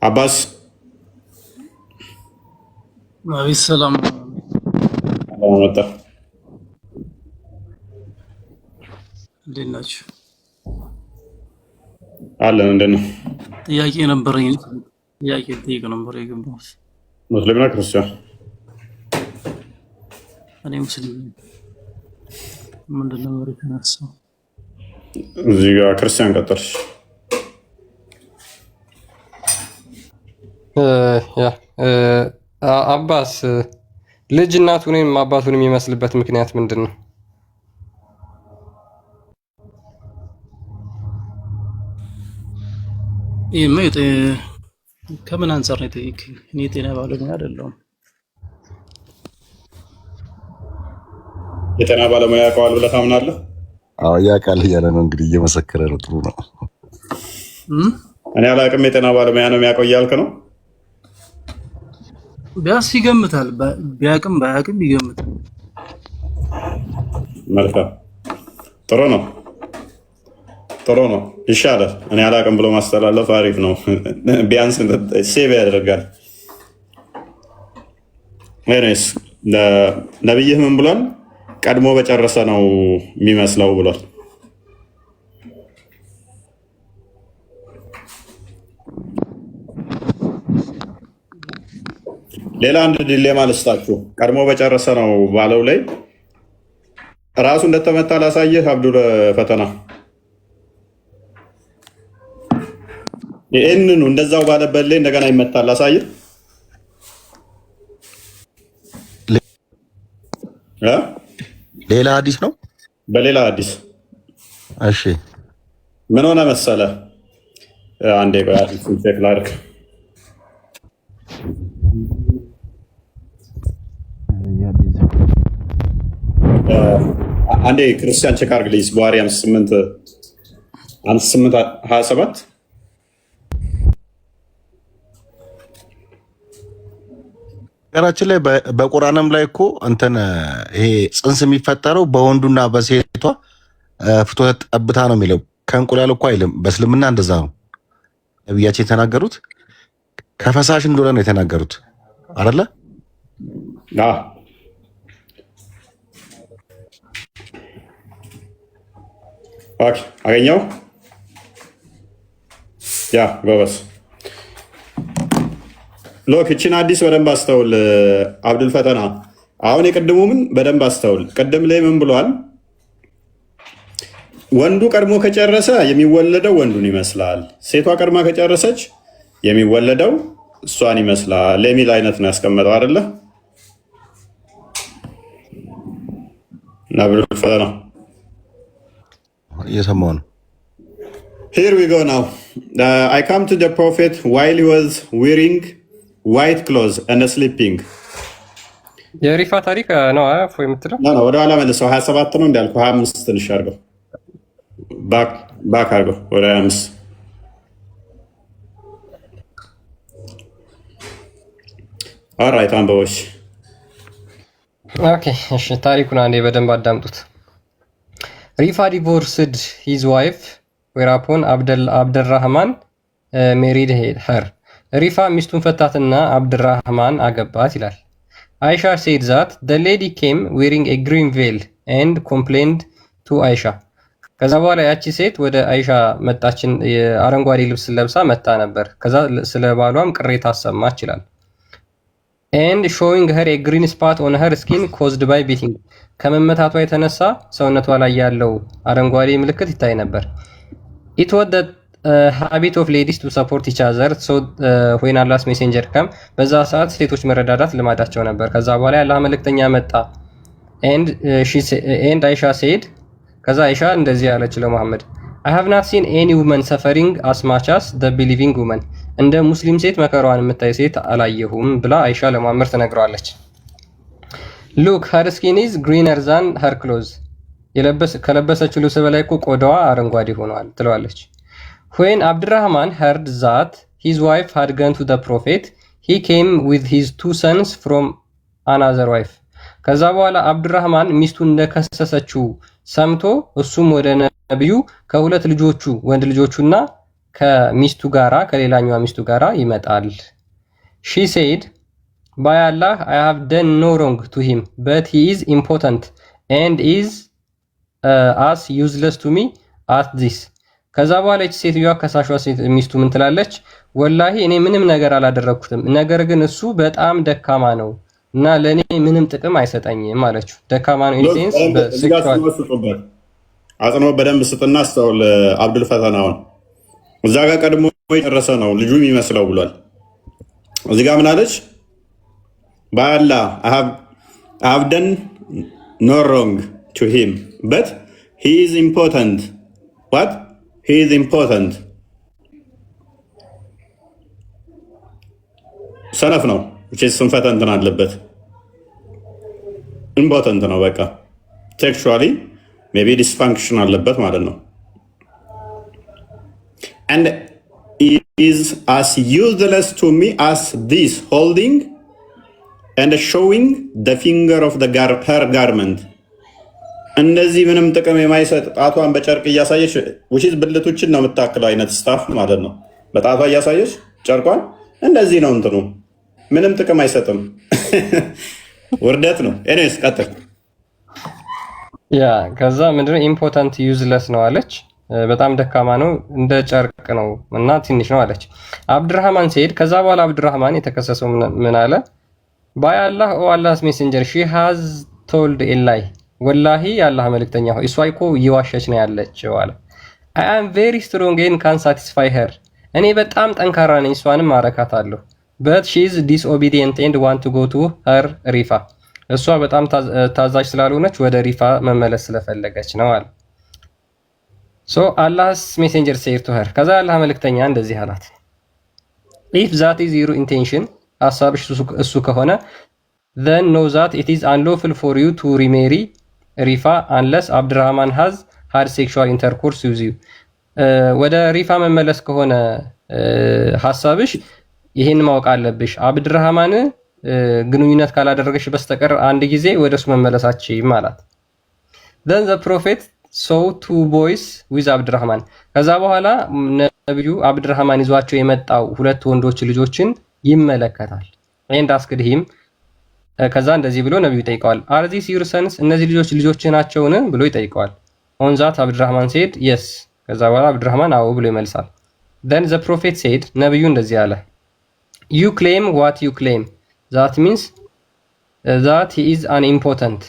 አባስ አቤት ሰላም መጣ። እንዴት ናችሁ? አለን እንዴት ነው? ጥያቄ ነበረኝ። ጥያቄ ልጠይቅ ነበር የገባሁት። ሙስሊም ነው ክርስቲያን? እኔ ሙስሊም ነኝ። ምንድን ነበር የተነሳው? እዚህ ጋር ክርስቲያን ቀጠርሽ። አባስ ልጅ እናቱን ወይም አባቱን የሚመስልበት ምክንያት ምንድን ነው? ይሄማ ከምን አንጻር ነው የጠየቅኝ? እኔ የጤና ባለሙያ አይደለሁም። የጤና ባለሙያ ያውቀዋል ብለህ ታምናለህ? አዎ ያውቃል እያለ ነው እንግዲህ እየመሰከረ ነው። ጥሩ ነው። እኔ አላውቅም የጤና ባለሙያ ነው የሚያውቀው እያልክ ነው? ቢያንስ ይገምታል። ቢያውቅም ባያውቅም ይገምታል። መልካም፣ ጥሩ ነው፣ ጥሩ ነው፣ ይሻላል። እኔ አላውቅም ብሎ ማስተላለፍ አሪፍ ነው። ቢያንስ ሴቭ ያደርጋል። እኔስ ነብይህ ምን ብሏል? ቀድሞ በጨረሰ ነው የሚመስለው ብሏል። ሌላ አንድ ዲሌማ ልስጣችሁ። ቀድሞ በጨረሰ ነው ባለው ላይ ራሱ እንደተመታ ላሳየህ። አብዱል ፈተና ይህንኑ እንደዛው ባለበት ላይ እንደገና ይመታል። ላሳየህ ሌላ ሐዲስ ነው። በሌላ ሐዲስ እሺ፣ ምን ሆነ መሰለ? አንዴ ቆይ ሐዲሱን ቼክ ላድርግ። አንዴ ክርስቲያን ቼክ አድርግልኝ። ቡሃሪ 58:27 ነገራችን ላይ በቁርአንም ላይ እኮ እንትን ይሄ ጽንስ የሚፈጠረው በወንዱና በሴቷ ፍትወት ጠብታ ነው የሚለው። ከእንቁላል እኮ አይልም። በእስልምና እንደዛ ነው ነብያችን የተናገሩት። ከፈሳሽ እንደሆነ ነው የተናገሩት አይደለ? አገኘው። ያ ጎበስ ሎክ እችን አዲስ በደንብ አስተውል አብዱል ፈተና። አሁን የቅድሙ ምን በደንብ አስተውል። ቅድም ላይ ምን ብሏል? ወንዱ ቀድሞ ከጨረሰ የሚወለደው ወንዱን ይመስላል፣ ሴቷ ቀድማ ከጨረሰች የሚወለደው እሷን ይመስላል የሚል አይነት ነው ያስቀመጠው አይደለ? አብዱል ፈተና እየሰማሁ ነው። Here we go now. I come to the prophet while he was wearing white clothes and sleeping. የሪፋ ታሪክ ነው አፎ የምትለው ነው። ወደ ኋላ መልሰው 27 ነው እንዳልኩ 25 ትንሽ አድርገው ባክ አድርገው ወደ 25። ኦልራይት አንበቦች። ኦኬ እሺ፣ ታሪኩን አንዴ በደንብ አዳምጡት። ሪፋ ዲቮርስድ ሂዝ ዋይፍ whereupon አብደራህማን ሜሪድ ሄር። ሪፋ ሚስቱን ፈታትና አብደራህማን አገባት ይላል። አይሻ said that the lady came wearing a green veil and complained to አይሻ። ከዛ በኋላ ያቺ ሴት ወደ አይሻ መጣችን፣ የአረንጓዴ ልብስ ለብሳ መጣ ነበር። ከዛ ስለ ባሏም ቅሬታ አሰማች ይላል። and showing her a green spot on her skin caused by beating። ከመመታቷ የተነሳ ሰውነቷ ላይ ያለው አረንጓዴ ምልክት ይታይ ነበር። it was the habit of ladies to support each other so when Allah's messenger came። በዛ ሰዓት ሴቶች መረዳዳት ልማዳቸው ነበር። ከዛ በኋላ ያለ መልእክተኛ መጣ and አይሻ said። ከዛ አይሻ እንደዚህ ያለች ለመሐመድ I have not seen any woman suffering as much as the believing woman። እንደ ሙስሊም ሴት መከራዋን የምታይ ሴት አላየሁም ብላ አይሻ ለመሐመድ ተነግሯለች። look her skin is greener than her clothes። ከለበሰችው ልብስ በላይ እኮ ቆዳዋ አረንጓዴ ሆኗል ትለዋለች። when አብድራህማን heard that his wife had gone to the prophet he came with his two sons from another wife። ከዛ በኋላ አብድራህማን ሚስቱን እንደከሰሰችው ሰምቶ እሱም ወደ ነብዩ ከሁለት ልጆቹ ወንድ ልጆቹና ከሚስቱ ጋራ ከሌላኛዋ ሚስቱ ጋራ ይመጣል። ሺ ሴድ ባይ አላህ አይ ሃቭ ደን ኖ ሮንግ ቱ ሂም በት ሂ ኢዝ ኢምፖተንት ኤንድ ኢዝ አስ ዩዝለስ ቱ ሚ አት ዚስ። ከዛ በኋላ እቺ ሴትዮዋ ከሳሿ ሚስቱ ምን ትላለች? ወላሂ እኔ ምንም ነገር አላደረኩትም፣ ነገር ግን እሱ በጣም ደካማ ነው እና ለኔ ምንም ጥቅም አይሰጠኝም አለችው። ደካማ ነው ኢንሴንስ በሴክሹዋል አጽንኦት በደንብ ስጥና አስተውል። አብዱል ፈተናውን እዛ ጋር ቀድሞ የጨረሰ ነው ልጁ የሚመስለው ብሏል። እዚህ ጋር ምን አለች? በአላህ አይ ሃቭ ደን ኖ ሮንግ ቱ ሂም በት ሂ ኢዝ ኢምፖተንት ዋት ሂ ኢዝ ኢምፖተንት ሰነፍ ነው ስንፈተ እንትን አለበት ኢምፖተንት ነው በቃ ሴክሹዋሊ ሜቢ ዲስፋንክሽን አለበት ማለት ነው። and is as useless to me as this holding and showing the finger of the her garment እንደዚህ ምንም ጥቅም የማይሰጥ ጣቷን በጨርቅ እያሳየች ውሽት ብልቶችን ነው የምታክለው አይነት ስታፍ ማለት ነው። በጣቷ እያሳየች ጨርቋን እንደዚህ ነው እንትኑ ምንም ጥቅም አይሰጥም። ውርደት ነው። ኤኒዌይስ ቀጥል። ያ ከዛ ምንድነው ኢምፖተንት ዩዝለስ ነው አለች። በጣም ደካማ ነው እንደ ጨርቅ ነው እና ትንሽ ነው አለች። አብዱራህማን ሲሄድ ከዛ በኋላ አብዱራህማን የተከሰሰው ምን አለ? ባይ አላህ ኦ አላህስ ሜሴንጀር ሺ ሃዝ ቶልድ ኤ ላይ ወላሂ የአላህ መልእክተኛ ሆይ እሷ እኮ እየዋሸች ነው ያለችው አለ። አይ አም ቬሪ ስትሮንግ ኤንድ ካን ሳቲስፋይ ሄር እኔ በጣም ጠንካራ ነኝ እሷንም ማረካታለሁ። በት ሺ ኢዝ ዲስኦቢዲየንት ኤንድ ዋንት ቱ ጎ ቱ ሄር ሪፋ እሷ በጣም ታዛዥ ስላልሆነች ወደ ሪፋ መመለስ ስለፈለገች ነው አለ። ሶ አላህስ ሜሴንጀር ሴድ ቱ ሄር ከዛ አላህ መልእክተኛ እንደዚህ አላት፣ ኢፍ ዛት ኢዝ ዩር ኢንቴንሽን ሐሳብሽ እሱ ከሆነ then know that it is unlawful for you to remarry ሪፋ unless አብዱራህማን has had sexual intercourse with you። ወደ ሪፋ መመለስ ከሆነ ሐሳብሽ ይሄን ማወቅ አለብሽ፣ አብዱራህማን ግንኙነት ካላደረገሽ በስተቀር አንድ ጊዜ ወደሱ መመለሳችም አላት። then the prophet saw two boys with አብዱራህማን ከዛ በኋላ ነብዩ አብዱራህማን ይዟቸው የመጣው ሁለት ወንዶች ልጆችን ይመለከታል። and asked him ከዛ እንደዚህ ብሎ ነብዩ ይጠይቀዋል፣ are these your sons እነዚህ ልጆች ናቸውን ብሎ ይጠይቀዋል። on that አብዱራህማን said yes ከዛ በኋላ አብዱራህማን አዎ ብሎ ይመልሳል። then the prophet said ነብዩ እንደዚህ አለ፣ you claim what you claim that means that he is an impotent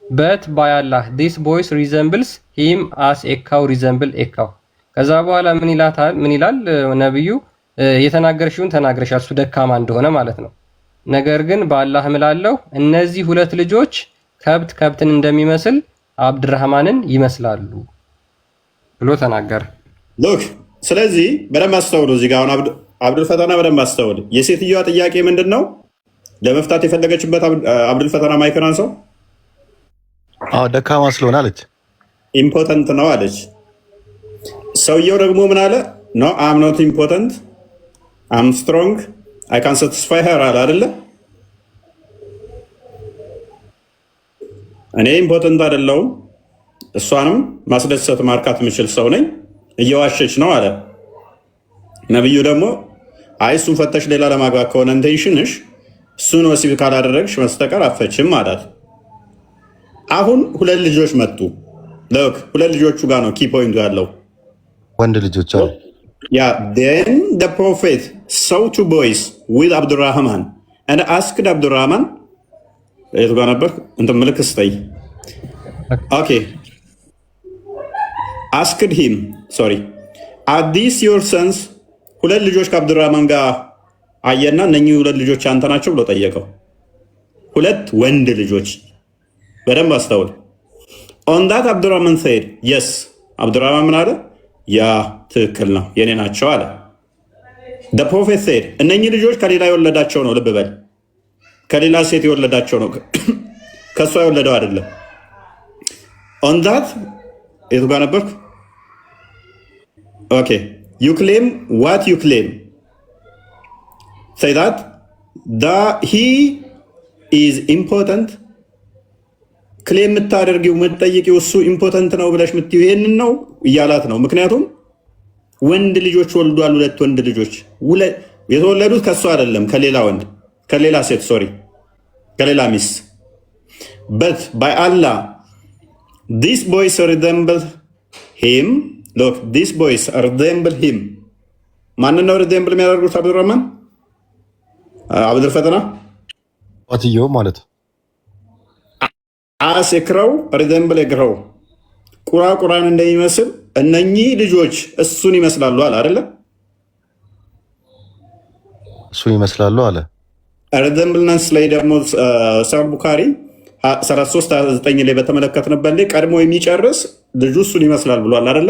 but by Allah this boy resembles him as a cow resemble a cow። ከዛ በኋላ ምን ይላል ነብዩ የተናገርሽውን ተናግረሻል እሱ ደካማ እንደሆነ ማለት ነው። ነገር ግን በአላህ እምላለሁ እነዚህ ሁለት ልጆች ከብትን እንደሚመስል አብዱራህማንን ይመስላሉ ብሎ ተናገረ። ሎክ ስለዚህ በደንብ አስተውሉ። እዚህ ጋር አሁን አብዱል ፈተና በደንብ አስተውል። የሴትዮዋ ጥያቄ ምንድን ነው? ለመፍታት የፈለገችበት አብዱል ፈተና ማይክራን ሰው ደካማ ስለሆነ አለች፣ ኢምፖተንት ነው አለች። ሰውየው ደግሞ ምን አለ? ኖ አም ኖት ኢምፖተንት አም ስትሮንግ አይ ካን ሳቲስፋይ ሄር አለ አይደለ? እኔ ኢምፖተንት አይደለሁም እሷንም ማስደሰት ማርካት የምችል ሰው ነኝ፣ እየዋሸች ነው አለ። ነብዩ ደግሞ አይ እሱን ፈተሽ ሌላ ለማግባት ከሆነ ኢንቴንሽንሽ እሱን ወሲብ ካላደረግሽ መስተቀር አፈችም አላት። አሁን ሁለት ልጆች መጡ። ሎክ ሁለት ልጆቹ ጋር ነው ኪ ፖይንቱ ያለው ወንድ ልጆች አሉ። ያ then the prophet saw two boys with Abdurrahman and asked Abdurrahman የቱ ጋር ነበር እንትን ምልክት ስጠይ ኦኬ asked him sorry are these your sons ሁለት ልጆች ከአብዱራህማን ጋር አየና እነኚህ ሁለት ልጆች አንተ ናቸው ብሎ ጠየቀው። ሁለት ወንድ ልጆች በደንብ አስተውል። on that Abdurrahman said yes አብዱራህማን ምን አለ? ያ ትክክል ነው የኔ ናቸው አለ። the prophet said እነኚህ ልጆች ከሌላ የወለዳቸው ነው። ልብ በል ከሌላ ሴት የወለዳቸው ነው፣ ከሷ የወለደው አይደለም። on that የቱ ጋር ነበርኩ? ኦኬ you claim what you claim say that he is important ክሌም የምታደርጊው የምትጠይቂው እሱ ኢምፖተንት ነው ብለሽ የምትይው ይሄንን ነው እያላት ነው። ምክንያቱም ወንድ ልጆች ወልዷል። ሁለት ወንድ ልጆች የተወለዱት ከሱ አይደለም፣ ከሌላ ወንድ ከሌላ ሴት ሶሪ ከሌላ ሚስት። በት ባይ አላህ ዲስ ቦይስ ሪዘምብል ሂም ሎክ ዲስ ቦይስ ሪዘምብል ሂም። ማንን ነው ሪዘምብል የሚያደርጉት? አብዱራህማን አብዱል ፈተና ዋትየው ማለት አስ የክረው ሪዘምብል የክረው ቁራን እንደሚመስል እነኚህ ልጆች እሱን ይመስላሉ አለ አይደለ? እሱን ይመስላሉ አለ። ሪዘምብልናንስ ላይ ደግሞ ሰሂህ ቡኻሪ 33:9 ላይ በተመለከትንበት ላይ ቀድሞ የሚጨርስ ልጁ እሱን ይመስላል ብሏል አይደለ?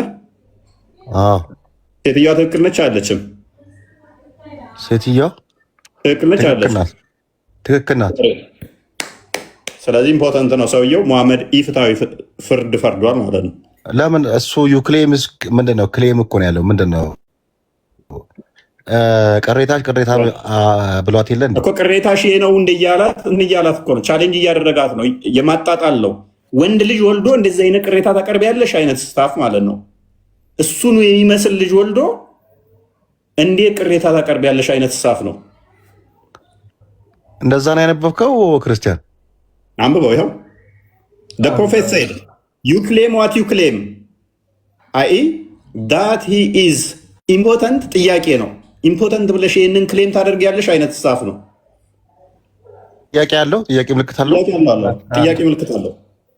ሴትዮዋ ትክክል ነች አለችም? ሴትዮዋ ትክክል ነች አለች? ትክክል ናት። ስለዚህ ኢምፖርታንት ነው። ሰውየው ሙሐመድ ኢፍትሐዊ ፍርድ ፈርዷል ማለት ነው። ለምን እሱ ዩክሌምስ ምንድነው? ክሌም እኮ ነው ያለው። ምንድነው ቅሬታ ብሏት የለ እኮ ቅሬታሽ ይሄ ነው እንያላት እኮ ነው። ቻሌንጅ እያደረጋት ነው፣ የማጣጣል ነው። ወንድ ልጅ ወልዶ እንደዚህ አይነት ቅሬታ ታቀርቢያለሽ አይነት ስታፍ ማለት ነው። እሱኑ የሚመስል ልጅ ወልዶ እንዴት ቅሬታ ታቀርቢያለሽ አይነት ስታፍ ነው። እንደዛ ነው ያነበብከው ክርስቲያን? አንብበው። ይኸው the prophet said you claim what you claim i.e. that he is important ጥያቄ ነው። ኢምፖርታንት ብለሽ ይሄንን ክሌም ታደርጊያለሽ አይነት ስታፍ ነው። ጥያቄ አለው። ጥያቄ ምልክት አለው። ጥያቄ ምልክት አለው።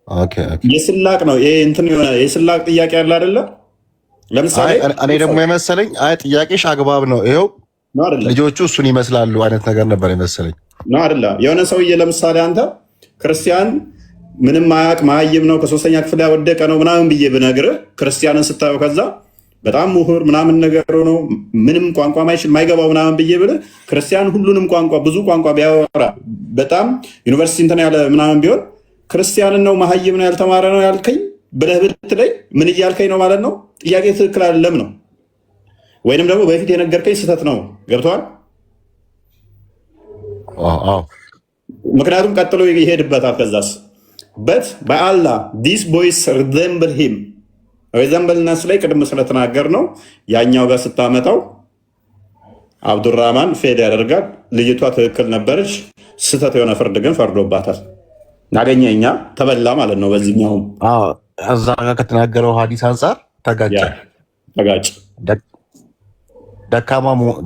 ኦኬ የስላቅ ነው ይሄ እንትን የሆነ የስላቅ ጥያቄ አለ አይደለ? ለምሳሌ እኔ ደግሞ የመሰለኝ ጥያቄሽ አግባብ ነው ይኸው ልጆቹ እሱን ይመስላሉ አይነት ነገር ነበር የመሰለኝ ነው አይደለ? የሆነ ሰውዬ ለምሳሌ አንተ ክርስቲያን ምንም ማያቅ መሀይም ነው ከ3ኛ ክፍል ያወደቀ ነው ምናምን ብዬ ብነግርህ ክርስቲያንን ስታየው ከዛ በጣም ምሁር ምናምን ነገር ነው ምንም ቋንቋ ማይችል ማይገባው ምናምን ብዬ ብልህ ክርስቲያን ሁሉንም ቋንቋ ብዙ ቋንቋ ቢያወራ በጣም ዩኒቨርሲቲ እንትን ያለ ምናምን ቢሆን ክርስቲያንን ነው መሀይም ነው ያልተማረ ነው ያልከኝ ብለህ ብትለኝ ምን እያልከኝ ነው ማለት ነው? ጥያቄ ትክክል አይደለም ነው፣ ወይንም ደግሞ በፊት የነገርከኝ ስህተት ነው። ገብተዋል? ምክንያቱም ቀጥሎ ይሄድበታል። ከዛስ በት በአላህ ዲስ ቦይስ ሪዘምብል ሂም ሪዘምብልነስ ላይ ቅድም ስለተናገር ነው ያኛው ጋር ስታመጣው አብዱራህማን ፌድ ያደርጋል። ልጅቷ ትክክል ነበረች፣ ስህተት የሆነ ፍርድ ግን ፈርዶባታል። ናገኘኛ ተበላ ማለት ነው። በዚህኛውም እዛ ጋር ከተናገረው ሀዲስ አንጻር ተጋጭ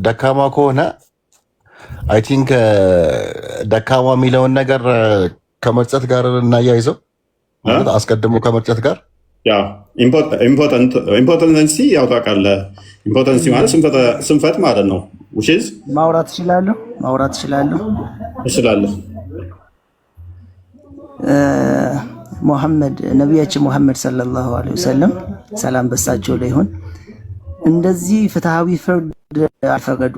ደካማ ከሆነ አይ ቲንክ ደካማ የሚለውን ነገር ከመርጨት ጋር እናያይዘው አስቀድሞ ከመርጨት ጋር ኢምፖርታንሲ ያው ታውቃለህ። ኢምፖርታንሲ ማለት ስንፈት ማለት ነው። ማውራት እችላለሁ። ነቢያችን ሙሐመድ ሰለላሁ ዐለይሂ ወሰለም ሰላም በሳቸው ላይ ይሁን እንደዚህ ፍትሃዊ ፍርድ አልፈረዱ።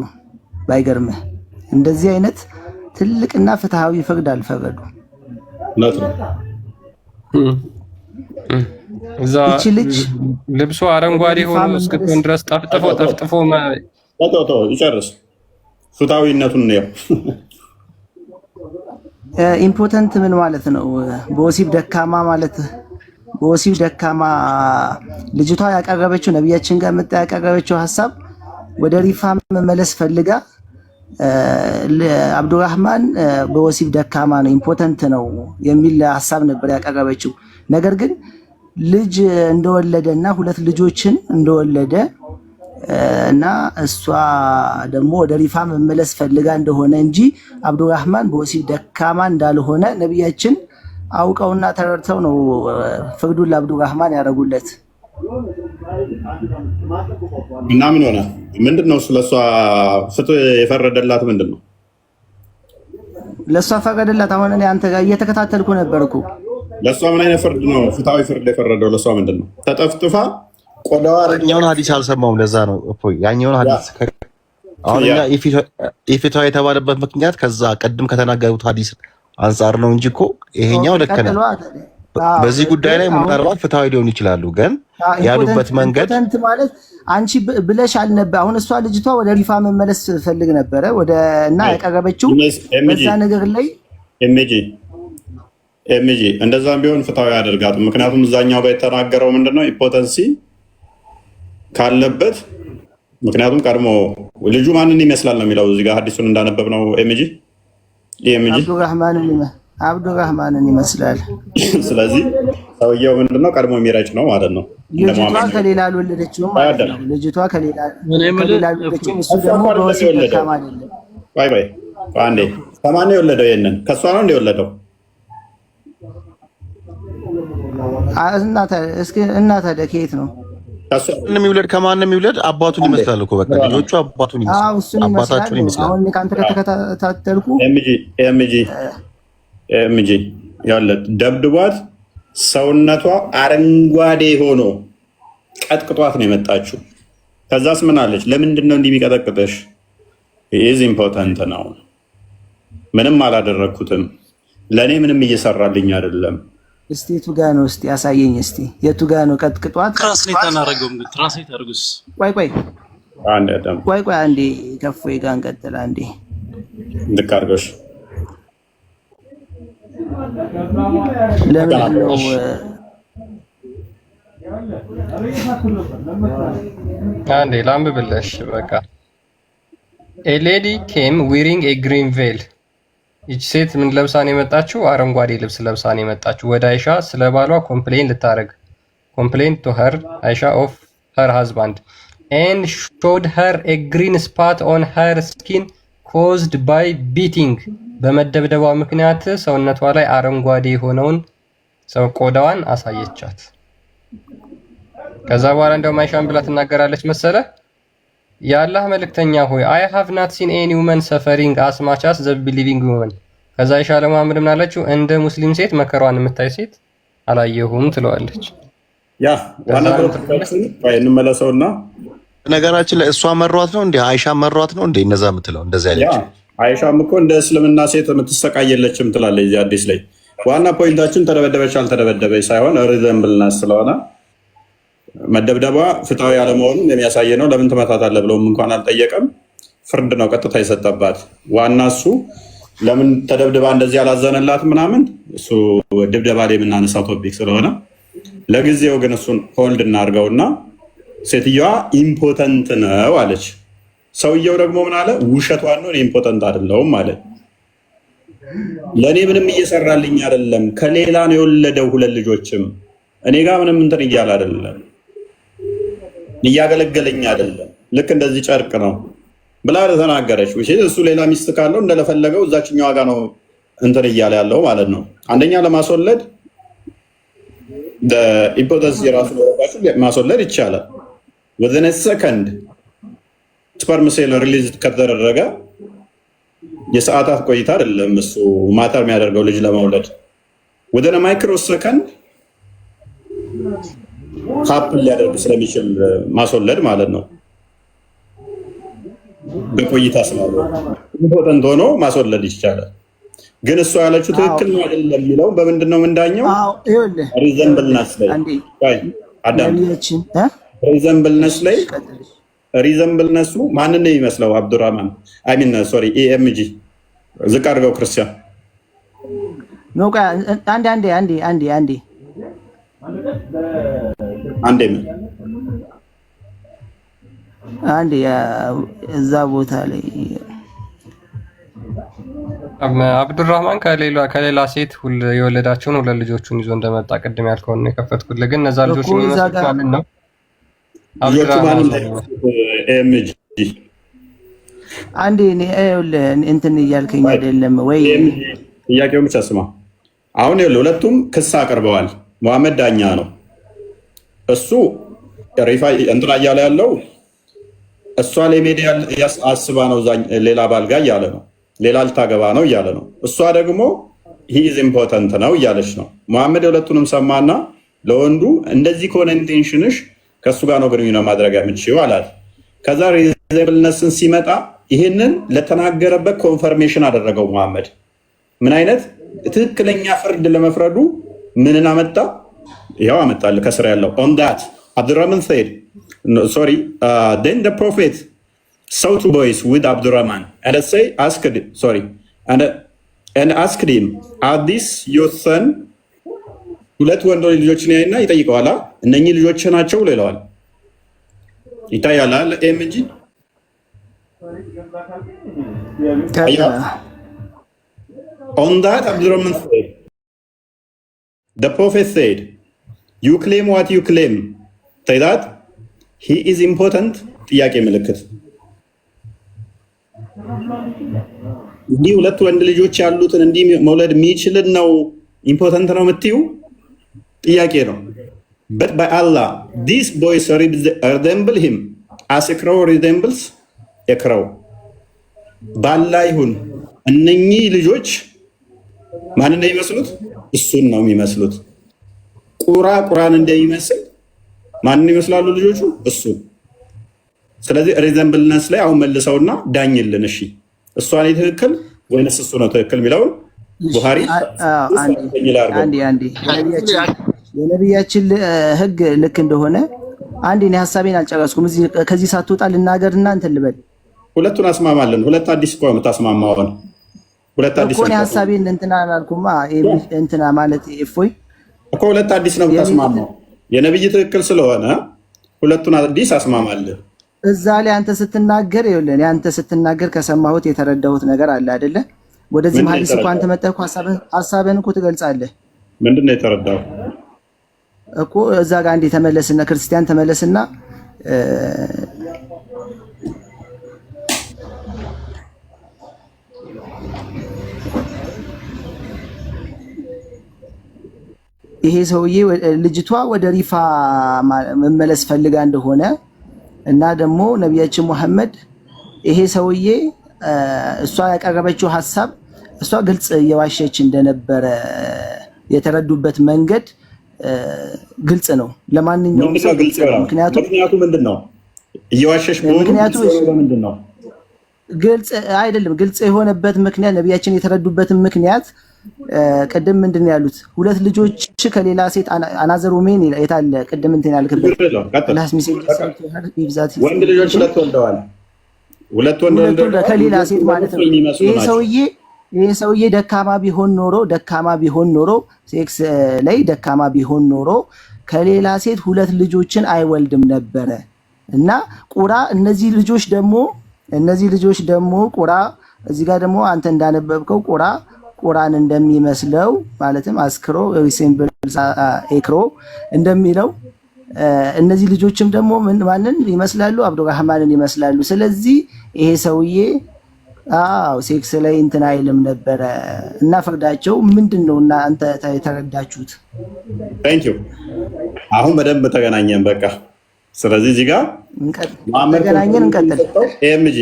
ባይገርምህ እንደዚህ አይነት ትልቅና ፍትሃዊ ፍርድ አልፈረዱ። እዛ ልብሱ አረንጓዴ ሆኖ እስክትሆን ድረስ ጠፍጥፎ ይጨርስ። ፍትሃዊነቱን ነው። ኢምፖተንት ምን ማለት ነው? በወሲብ ደካማ ማለት በወሲብ ደካማ ልጅቷ ያቀረበችው ነቢያችን ጋር መጣ ያቀረበችው ሀሳብ ወደ ሪፋ መመለስ ፈልጋ አብዱራህማን በወሲብ ደካማ ነው ኢምፖተንት ነው የሚል ሀሳብ ነበር ያቀረበችው። ነገር ግን ልጅ እንደወለደ እና 2 ልጆችን እንደወለደ እና እሷ ደግሞ ወደ ሪፋ መመለስ ፈልጋ እንደሆነ እንጂ አብዱራህማን በወሲብ ደካማ እንዳልሆነ ነቢያችን አውቀውና ተረድተው ነው ፍርዱን ለአብዱራህማን ያደረጉለት። እና ምን ሆነ? ምንድነው ስለሷ ፍትህ የፈረደላት? ምንድነው ለሷ ፈረደላት? አሁን እኔ አንተ ጋር እየተከታተልኩ ነበርኩ። ለሷ ምን አይነት ፍርድ ነው? ፍትሃዊ ፍርድ የፈረደው ለሷ ምንድነው? ተጠፍጥፋ ቆዳዋ ያኛውን ሀዲስ አልሰማውም። ለዛ ነው እፎይ ያኛውን ሀዲስ አሁን እኛ ኢፍትሃዊ የተባለበት ምክንያት ከዛ ቀድም ከተናገሩት ሀዲስ አንጻር ነው እንጂ እኮ ይሄኛው ልክ ነው። በዚህ ጉዳይ ላይ ምናልባት ፍትሃዊ ሊሆኑ ይችላሉ፣ ግን ያሉበት መንገድ ማለት አንቺ ብለሽ አልነበረ። አሁን እሷ ልጅቷ ወደ ሪፋ መመለስ ፈልግ ነበረ እና ያቀረበችው በዛ ነገር ላይ ኤምጂ እንደዛም ቢሆን ፍትሃዊ ያደርጋት። ምክንያቱም እዛኛው ጋር የተናገረው ምንድነው ኢምፖተንሲ ካለበት ምክንያቱም ቀድሞ ልጁ ማንን ይመስላል ነው የሚለው እዚህ ጋር ሐዲሱን እንዳነበብ ነው ኤምጂ አብዱራህማንን ይመስላል። ስለዚህ ሰውየው ምንድነው ቀድሞ የሚረጭ ነው ማለት ነው። ልጅቷ ከሌላ አልወለደችውም ማለት ነው። ልጅቷ ከሌላ አልወለደችውም። እሱ ደግሞ በወሲብ ደካማ አይደለም። ቆይ አንዴ ከማን ነው የወለደው? ይሄንን ከሷ ነው እንደ የወለደው? እና ታዲያ ከየት ነው? የሚውለድ ከማንም የሚውለድ አባቱን ይመስላል እኮ በቃ ልጆቹ አባቱን ይመስላል፣ አባታቸውን ይመስላል። አሁን ከአንተ ከተከታተልኩ ኤምጂ ያለ ደብድቧት ሰውነቷ አረንጓዴ ሆኖ ቀጥቅጧት ነው የመጣችው። ከዛስ ምን አለች? ለምንድን ነው እንዲህ የሚቀጠቅጥሽ? ኢዝ ኢምፖርታንት ነው። ምንም አላደረግኩትም፣ ለእኔ ምንም እየሰራልኝ አይደለም። እስቲ የቱ ጋ ነው? እስቲ ያሳየኝ። እስቲ የቱ ጋ ነው ቀጥቅጧት? ትራንስሌት አናደርገውም ግን ትራንስሌት አድርጉስ። ቆይ አንዴ ከፎይ ጋር እንቀጥል። አንዴ ልክ አድርገሽ ለምን ነው አንዴ ላንብብልሽ። በቃ a lady came wearing a green veil ይች ሴት ምን ለብሳን የመጣችው? አረንጓዴ ልብስ ለብሳን የመጣችው ወደ አይሻ ስለ ባሏ ኮምፕሌን ልታረግ to her አይሻ of her husband and showed her a green spot on her skin caused by beating በመደብደቧ ምክንያት ሰውነቷ ላይ አረንጓዴ የሆነውን ሰው ቆዳዋን አሳየቻት። ከዛ በኋላ እንደውም አይሻን ብላ ትናገራለች መሰለ የአላህ መልእክተኛ ሆይ I have not seen any woman suffering as much as the believing woman። ከዛ አይሻ ለመሐመድ ምን አለችው? እንደ ሙስሊም ሴት መከሯን የምታይ ሴት አላየሁም ትለዋለች። ያ ዋና ተፈክራችን እንመለሰውና ነገራችን ላይ እሷ መሯት ነው እንዴ? አይሻ መሯት ነው እንዴ? እነዛ የምትለው እንደዛ ያለች አይሻም እኮ እንደ እስልምና ሴት የምትሰቃየለችም ትላለች እዚህ አዲስ ላይ። ዋና ፖይንታችን ተደበደበች አልተደበደበች ሳይሆን ሪዘምብልነስ ስለሆነ መደብደቧ ፍትሃዊ ያለመሆኑን የሚያሳይ ነው። ለምን ትመታታለህ ብለውም እንኳን አልጠየቀም። ፍርድ ነው ቀጥታ የሰጠባት። ዋና እሱ ለምን ተደብድባ እንደዚህ ያላዘነላት ምናምን እሱ ድብደባ ላይ የምናነሳው ቶፒክ ስለሆነ ለጊዜው ግን እሱን ሆልድ እናድርገውና ሴትዮዋ ኢምፖተንት ነው አለች። ሰውየው ደግሞ ምን አለ? ውሸቷን ነው፣ ኢምፖተንት አይደለሁም ማለት ለእኔ ምንም እየሰራልኝ አይደለም፣ ከሌላ ነው የወለደው 2 ልጆችም እኔ ጋር ምንም እንትን እያለ አይደለም፣ እያገለገለኝ አይደለም፣ ልክ እንደዚህ ጨርቅ ነው ብላ ተናገረች። እሱ ሌላ ሚስት ካለው እንደለፈለገው እዛችኛዋ ጋር ነው እንትን እያለ ያለው ማለት ነው። አንደኛ ለማስወለድ ኢምፖተንስ የራሱ ማስወለድ ይቻላል። ወዘነ ሰከንድ ስፐርም ሴል ሪሊዝ ከተደረገ የሰዓታት ቆይታ አይደለም እሱ ማተር የሚያደርገው ልጅ ለመውለድ ወደነ ማይክሮ ሰከንድ ሀፕን ሊያደርግ ስለሚችል ማስወለድ ማለት ነው። በቆይታ ስላለ ኢምፖተንት ሆኖ ማስወለድ ይቻላል። ግን እሱ ያለችው ትክክል ነው አይደለም የሚለው በምንድን ነው የምንዳኘው? ሪዘምብልነስ ላይ ሪዘምብልነስ ላይ ሪዘምብልነሱ ማንን ነው የሚመስለው? አብዱራህማን አይሚን ሶሪ ኤኤምጂ ዝቅ አድርገው ክርስቲያን አንዴ እዛ ቦታ ላይ አብዱራህማን ከሌላ ሴት የወለዳቸውን 2 ልጆቹን ይዞ እንደመጣ ቅድም ያልከውን ነው የከፈትኩት። ግን እነዛ ልጆች የሚመስሉት ማለት ነው አንዴ እንትን እያልከኝ አይደለም ወይ? ጥያቄውን ብቻ ስማ። አሁን ሁለቱም ክስ አቅርበዋል። መሐመድ ዳኛ ነው። እሱ ሪፋ እንትና እያለ ያለው እሷ ለሜዲያ አስባ ነው ሌላ ባልጋ እያለ ነው፣ ሌላ ልታገባ ነው እያለ ነው። እሷ ደግሞ ሂዝ ኢምፖርታንት ነው እያለች ነው። መሐመድ ሁለቱንም ሰማና ለወንዱ እንደዚህ ከሆነ ኢንቴንሽንሽ ከእሱ ጋር ነው ግንኙነት ማድረግ የምትችይው አላት። ከዛ ሪዘምብልነስን ሲመጣ ይህንን ለተናገረበት ኮንፈርሜሽን አደረገው መሐመድ። ምን አይነት ትክክለኛ ፍርድ ለመፍረዱ ምንን አመጣ? ይኸው አመጣል ከስራ ያለው ኦን ዳት አብዱራህማን said sorry then the prophet saw 2 boys with Abdurrahman and say asked sorry and asked him are these your son? 2 ወንዶች ልጆችን ያይና ይጠይቀዋል። እነኚህ ልጆች ናቸው ይለዋል። ይታያል ኤምጂ on that Abdurrahman said the prophet said you claim what you claim say that he is important ጥያቄ ምልክት እንዲህ ሁለት ወንድ ልጆች ያሉትን እንዲህ መውለድ የሚችልን ነው ኢምፖርታንት ነው የምትዩ ጥያቄ ነው። but by Allah these boys resemble him as a crow resembles a crow ባላ ይሁን እነኚህ ልጆች ማን ነው የሚመስሉት? እሱን ነው የሚመስሉት። ቁራን እንደሚመስል ማን ይመስላሉ ልጆቹ? እሱ። ስለዚህ ሪዘምብልነስ ላይ አሁን መልሰውና ዳኝልን። እሺ እሷ ነው ትክክል ወይንስ እሱ ነው ትክክል የሚለውን ቡሃሪ አንዴ የነቢያችን ህግ ልክ እንደሆነ አንዴ እኔ ሐሳቤን አልጨረስኩም። ከዚህ ሳትወጣ ልናገርና እንትን ልበል። ሁለቱን አስማማለን። ሁለት አዲስ እኮ የምታስማማው ነው። ሁለት አዲስ እኮ እኔ ሐሳቤን እንትና አላልኩማ። እንትና ማለት እፎይ እኮ ሁለት አዲስ ነው የምታስማማው። የነብይ ትክክል ስለሆነ ሁለቱን አዲስ አስማማለን። እዛ ላይ አንተ ስትናገር ይኸውልህ፣ አንተ ስትናገር ከሰማሁት የተረዳሁት ነገር አለ አይደለ? ወደዚህ ሐዲስ እኮ አንተ መጣህ እኮ ሐሳብህን እኮ ትገልጻለህ። ምንድን ነው የተረዳው እኮ እዛ ጋር አንዴ ተመለስና ክርስቲያን ተመለስና ይሄ ሰውዬ ልጅቷ ወደ ሪፋ መመለስ ፈልጋ እንደሆነ እና ደግሞ ነቢያችን ሙሐመድ ይሄ ሰውዬ እሷ ያቀረበችው ሐሳብ እሷ ግልጽ እየዋሸች እንደነበረ የተረዱበት መንገድ ግልጽ ነው። ለማንኛውም ሰው ግልጽ ነው። ምክንያቱ ምንድነው? እየዋሸሽ ምንድነው? ግልጽ አይደለም። ግልጽ የሆነበት ምክንያት ነቢያችን የተረዱበትን ምክንያት ቅድም ምንድን ነው ያሉት? ሁለት ልጆች ከሌላ ሴት አናዘሩ ሜን የታለ? ቅድም እንትን ያልክበት ወንድ ልጆች ሁለት ወልደዋል። ሁለት ወንድ ከሌላ ሴት ማለት ነው። ይሄ ሰውዬ ደካማ ቢሆን ኖሮ ሴክስ ላይ ደካማ ቢሆን ኖሮ ከሌላ ሴት ሁለት ልጆችን አይወልድም ነበረ እና ቁራ እነዚህ ልጆች ደግሞ ቁራ እዚህ ጋር ደግሞ አንተ እንዳነበብከው ቁራን እንደሚመስለው ማለትም አስክሮ ሪሴምብልስ ኤክሮ እንደሚለው እነዚህ ልጆችም ደግሞ ማንን ይመስላሉ? አብዱራህማንን ይመስላሉ። ስለዚህ ይሄ ሰውዬ ሴክስ ላይ እንትን አይልም ነበረ እና ፍርዳቸው ምንድነው? እና አንተ የተረዳችሁት? ታንክ ዩ። አሁን በደንብ ተገናኘን በቃ። ስለዚህ እዚህ ጋር ተገናኘን። እንቀጥል። ኤምጂ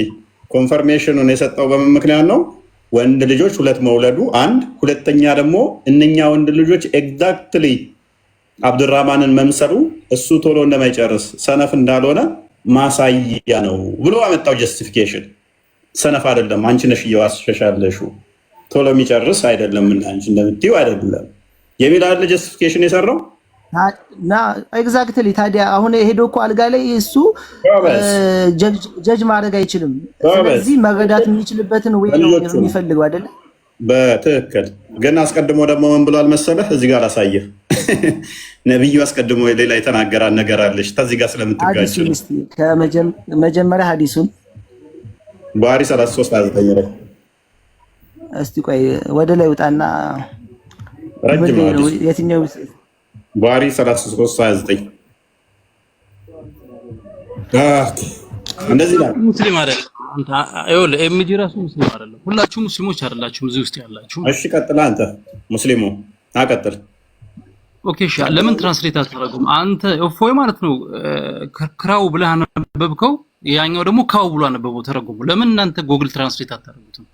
ኮንፈርሜሽኑን የሰጠው በምን ምክንያት ነው? ወንድ ልጆች ሁለት መውለዱ አንድ፣ ሁለተኛ ደግሞ እነኛ ወንድ ልጆች ኤግዛክትሊ አብዱራህማንን መምሰሉ እሱ ቶሎ እንደማይጨርስ ሰነፍ እንዳልሆነ ማሳያ ነው ብሎ አመጣው ጀስቲፊኬሽን። ሰነፍ አይደለም አንቺ ነሽ እየዋሸሻለሽው ቶሎ የሚጨርስ አይደለም እና አንቺ እንደምትይው አይደለም የሚል አለ ጀስቲፊኬሽን የሰራው ና ኤግዛክትሊ። ታዲያ አሁን ሄዶ እኮ አልጋ ላይ እሱ ጀጅ ማድረግ አይችልም። ስለዚህ መረዳት የሚችልበትን ወይ ነው የሚፈልገው አይደለ? በትክክል ግን አስቀድሞ ደግሞ ምን ብሏል መሰለህ? እዚህ ጋር አሳየህ። ነብዩ አስቀድሞ ሌላ የተናገራን ነገር አለች። ከዚህ ጋር ስለምትጋጭ ከመጀመሪያ ሐዲሱን ቡሃሪ 33:29 ላይ እስቲ ቆይ ወደ ላይ ውጣና ረጅም ሐዲስ የትኛው ቡሃሪ 33:29 እንደዚህ ነው። ሙስሊም አይደለም አንተ አይወል ኤምጂ ራሱ ሙስሊም አይደለም። ሁላችሁም ሙስሊሞች አይደላችሁም እዚህ ውስጥ ያላችሁ። እሺ ቀጥል አንተ ሙስሊሙ አቀጥል። ኦኬ እሺ ለምን ትራንስሌት አታደርጉም? አንተ እፎይ ማለት ነው ክራው ብለህ አነበብከው፣ ያኛው ደግሞ ካው ብሎ አነበበው ተረጉሙ። ለምን እናንተ ጎግል ትራንስሌት አታደርጉትም?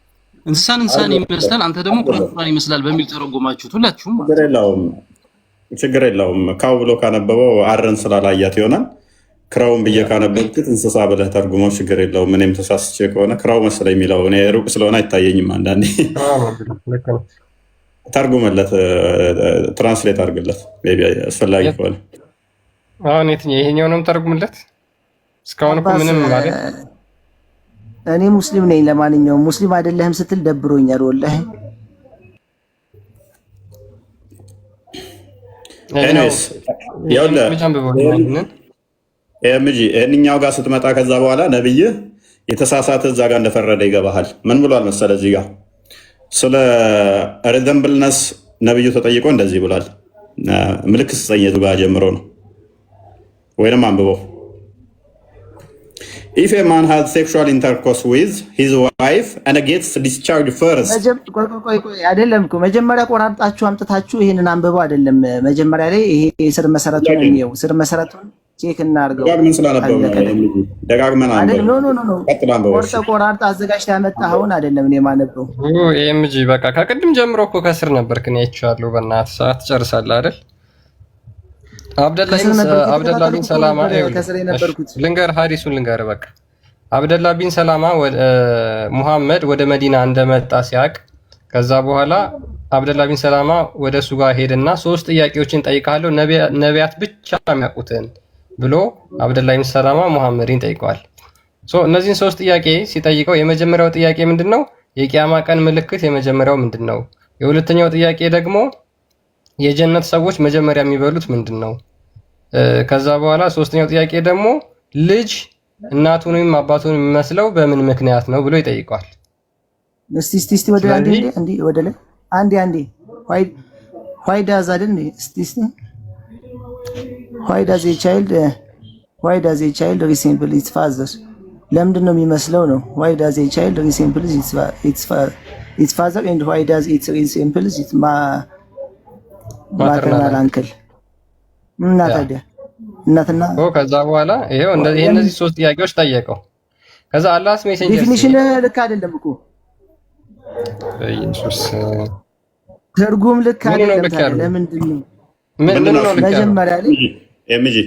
እንስሳን ይመስላል፣ አንተ ደግሞ ቁርአን ይመስላል በሚል ተረጎማችሁት ሁላችሁም። ችግር የለውም። ካው ብሎ ካነበበው አረን ስላላያት ይሆናል። ክራውን ብዬ ካነበብኩት እንስሳ ብለህ ተርጉመው ችግር የለውም። እኔም ተሳስቼ ከሆነ ክራው መሰለኝ የሚለው እኔ ሩቅ ስለሆነ አይታየኝም። አንዳንዴ ተርጉመለት፣ ትራንስሌት አድርግለት አስፈላጊ ከሆነ። አሁን ይሄኛው ነው ተርጉምለት። እስካሁን እኮ ምንም ማለት እኔ ሙስሊም ነኝ። ለማንኛውም ሙስሊም አይደለህም ስትል ደብሮኛል ወላሂ። ኤምጂ እኛው ጋር ስትመጣ ከዛ በኋላ ነብይ የተሳሳተ እዛ ጋር እንደፈረደ ይገባሃል። ምን ብሏል መሰለ እዚህ ጋር ስለ ሪዘምብልነስ ነብዩ ተጠይቆ እንደዚህ ብሏል። ምልክት ስጠኘቱ ጋር ጀምሮ ነው ወይንም አንብበው If a man has sexual intercourse with his wife and gets discharged first ቆይ አይደለም እኮ መጀመሪያ ቆራርጣችሁ አምጥታችሁ ይሄንን አንብበው አይደለም። መጀመሪያ ላይ ይሄ ስር መሰረቱን ነው ስር መሰረቱን ቼክ እናድርገው። ደጋግመን ቆራርጣ አዘጋጅተህ ያመጣኸውን አይደለም እኔ ማነበው። ኤምጂ በቃ ከቅድም ጀምሮ እኮ ከስር ነበርክ ነው አይቼዋለሁ። በእናትህ ሰዓት ትጨርሳለህ አይደል? አብደላ ቢን ሰላማ ልንገር ሀዲሱን ልንገር በቃ አብደላ ቢን ሰላማ ሙሐመድ ወደ መዲና እንደመጣ ሲያቅ ከዛ በኋላ አብደላ ቢን ሰላማ ወደ እሱ ጋር ሄድና 3 ጥያቄዎችን ጠይቃለሁ ነቢያት ብቻ የሚያውቁትን ብሎ አብደላ ቢን ሰላማ ሙሐመድን ጠይቀዋል። እነዚህን 3 ጥያቄ ሲጠይቀው የመጀመሪያው ጥያቄ ምንድነው? የቂያማ ቀን ምልክት የመጀመሪያው ምንድነው? የሁለተኛው ጥያቄ ደግሞ የጀነት ሰዎች መጀመሪያ የሚበሉት ምንድነው? ከዛ በኋላ 3ኛው ጥያቄ ደግሞ ልጅ እናቱን ወይም አባቱን የሚመስለው በምን ምክንያት ነው ብሎ ይጠይቀዋል። እስቲ ወደ አንዴ ወደ ላይ አንዴ why does a child resemble its father? ለምንድን ነው የሚመስለው ነው? why does a child resemble its father and why does it resemble its maternal uncle? እናትና ከዛ በኋላ ይሄው እነዚህ 3 ጥያቄዎች ጠየቀው። ከዛ አላህስ ሜሴንጀር ዲፊኒሽን ልክ አይደለም እኮ በኢየሱስ ትርጉም ልክ አይደለም። ለምንድን ነው መጀመሪያ ላይ ኤምጂ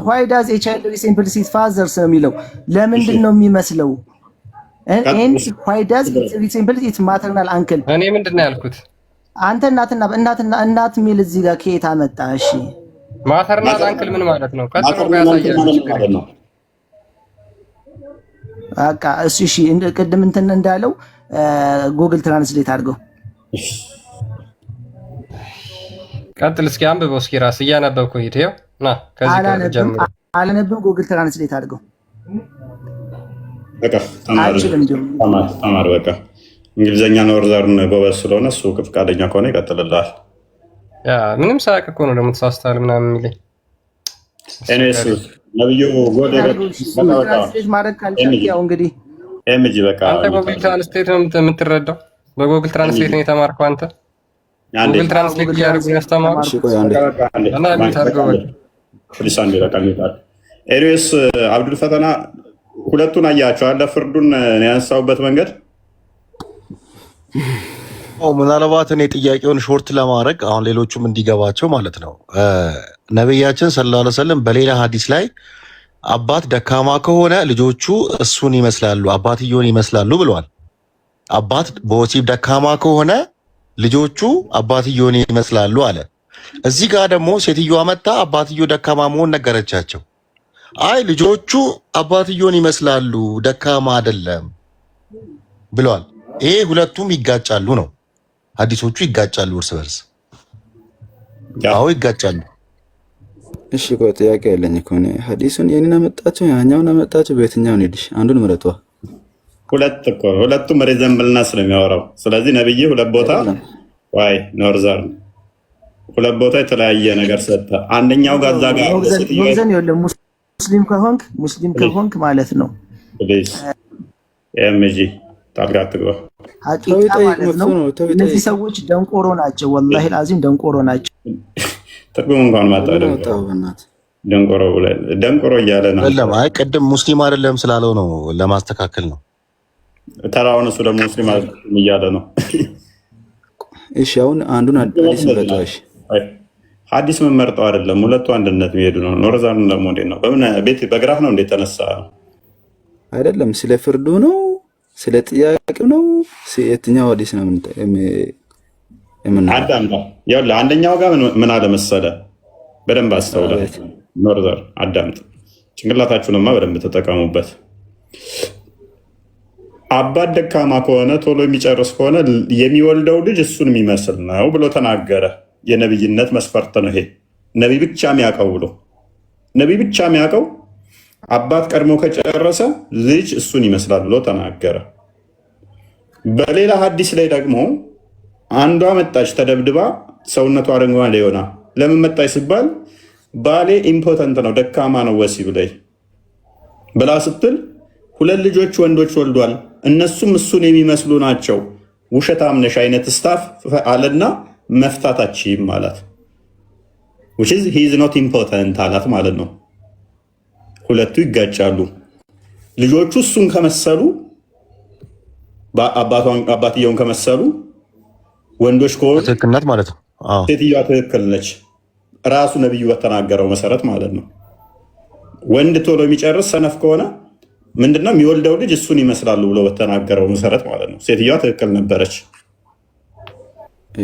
why does a child resemble its father ነው የሚለው? ለምንድን ነው የሚመስለው? and why does it resemble its maternal uncle? እኔ ምንድን ነው ያልኩት? አንተ እናት ሚል እዚህ ጋር ከየት አመጣ? እሺ ማተርናል አንክል ምን ማለት ነው? ቀጥሎ ያሳያል። በቃ እሺ ቅድም እንትን እንዳለው ጉግል ትራንስሌት አድርገው። ቀጥል እስኪ አንብበው እስኪ ራስ እያነበብኩ ሂድ። ይኸው ና ከዚህ ጋር ጀምሮ አላነብም። ጉግል ትራንስሌት አድርገው። በቃ ተማር በቃ እንግሊዘኛ ኖርዘርን ጎበዝ ስለሆነ እሱ ፈቃደኛ ከሆነ ይቀጥልልሃል። ያ ምንም ሳያውቅ እኮ ነው ደግሞ ተሳስተሃል ምናምን የሚለኝ። እኔስ ነብዩ ጎዴ ማድረግ ካልቻልክ ያው እንግዲህ ኤምጂ በቃ አንተ ጉግል ትራንስሌት ነው የምትረዳው። በጉግል ትራንስሌት ነው የተማርከው አንተ። ጉግል ትራንስሌት ያደርጉ ያስተማሩ እና የምታደርገው ሊሳን ይላል። ኤሪስ አብዱል ፈተና ሁለቱን አያቸው አለ ፍርዱን ያነሳውበት መንገድ ምናልባት እኔ ጥያቄውን ሾርት ለማድረግ አሁን ሌሎቹም እንዲገባቸው ማለት ነው። ነቢያችን ሰለላሁ ዐለይሂ ወሰለም በሌላ ሐዲስ ላይ አባት ደካማ ከሆነ ልጆቹ እሱን ይመስላሉ፣ አባትየውን ይመስላሉ ብለዋል። አባት በወሲብ ደካማ ከሆነ ልጆቹ አባትየውን ይመስላሉ አለ። እዚህ ጋር ደግሞ ሴትዮዋ መጣ አባትየው ደካማ መሆን ነገረቻቸው። አይ ልጆቹ አባትየውን ይመስላሉ ደካማ አይደለም ብለዋል። ይሄ ሁለቱም ይጋጫሉ ነው። ሐዲሶቹ ይጋጫሉ እርስ በርስ። አዎ ይጋጫሉ። እሺ ቆይ ጥያቄ ያለኝ እኮ ነው። ሐዲሱን የኔን አመጣችሁ ያኛውን አመጣችሁ በየትኛው ነው ልሽ? አንዱን ምረጧ። ሁለቱም ሪዘምብልነስ ነው የሚያወራው። ስለዚህ ነብይ ሁለት ቦታ ዋይ ኖርዘርን ሁለት ቦታ የተለያየ ነገር ሰጠ። አንደኛው ጋር ዛጋ ሙስሊም ከሆንክ ማለት ነው ኤምጂ ታርጋት ግባ ሐቂቃ ማለት ነው። እነዚህ ሰዎች ደንቆሮ ናቸው። ወላሂ አዚም ደንቆሮ ናቸው። ትርጉም እንኳን ማጣደም ደንቆሮ እያለ ነው። አይ ቅድም ሙስሊም አይደለም ስላለው ነው ለማስተካከል ነው። ተራውን እሱ ደግሞ ሙስሊም አይደለም እያለ ነው። እሺ አሁን አንዱን ሐዲስ መረጣሽ። ሐዲስ መመርጠው አይደለም ሁለቱ አንድነት የሚሄዱ ነው። ኖርዘርን ደግሞ እንዴት ነው? በምን ቤት በግራፍ ነው እንዴት ተነሳ? አይደለም ስለ ፍርዱ ነው ስለ ጥያቄው ነው። የትኛው ሐዲስ ነው አዳምጣ። ይኸውልህ አንደኛው ጋር ምን አለ መሰለህ፣ በደንብ አስተውለህ ኖርዘር አዳምጥ። ጭንቅላታችሁንማ በደንብ ተጠቀሙበት። አባት ደካማ ከሆነ ቶሎ የሚጨርስ ከሆነ የሚወልደው ልጅ እሱን የሚመስል ነው ብሎ ተናገረ። የነብይነት መስፈርት ነው ይሄ። ነቢይ ብቻ የሚያውቀው ብሎ ነቢይ ብቻ የሚያውቀው አባት ቀድሞ ከጨረሰ ልጅ እሱን ይመስላል ብሎ ተናገረ። በሌላ ሐዲስ ላይ ደግሞ አንዷ መጣች ተደብድባ ሰውነቷ አረንጓዴ ሆና ለምን መጣች ሲባል ባሌ ኢምፖተንት ነው ደካማ ነው ወሲብ ላይ ብላ ስትል 2 ልጆች ወንዶች ወልዷል፣ እነሱም እሱን የሚመስሉ ናቸው፣ ውሸታም ነሽ አይነት ስታፍ አለና መፍታታችም አላት። which is he is not important አላት ማለት ነው። ሁለቱ ይጋጫሉ። ልጆቹ እሱን ከመሰሉ አባትየውን ከመሰሉ ወንዶች ከሆኑ ትክክል ናት ማለት ነው። ሴትዮዋ ትክክል ነች፣ ራሱ ነብዩ በተናገረው መሰረት ማለት ነው። ወንድ ቶሎ የሚጨርስ ሰነፍ ከሆነ ምንድነው የሚወልደው ልጅ እሱን ይመስላሉ ብሎ በተናገረው መሰረት ማለት ነው። ሴትዮዋ ትክክል ነበረች።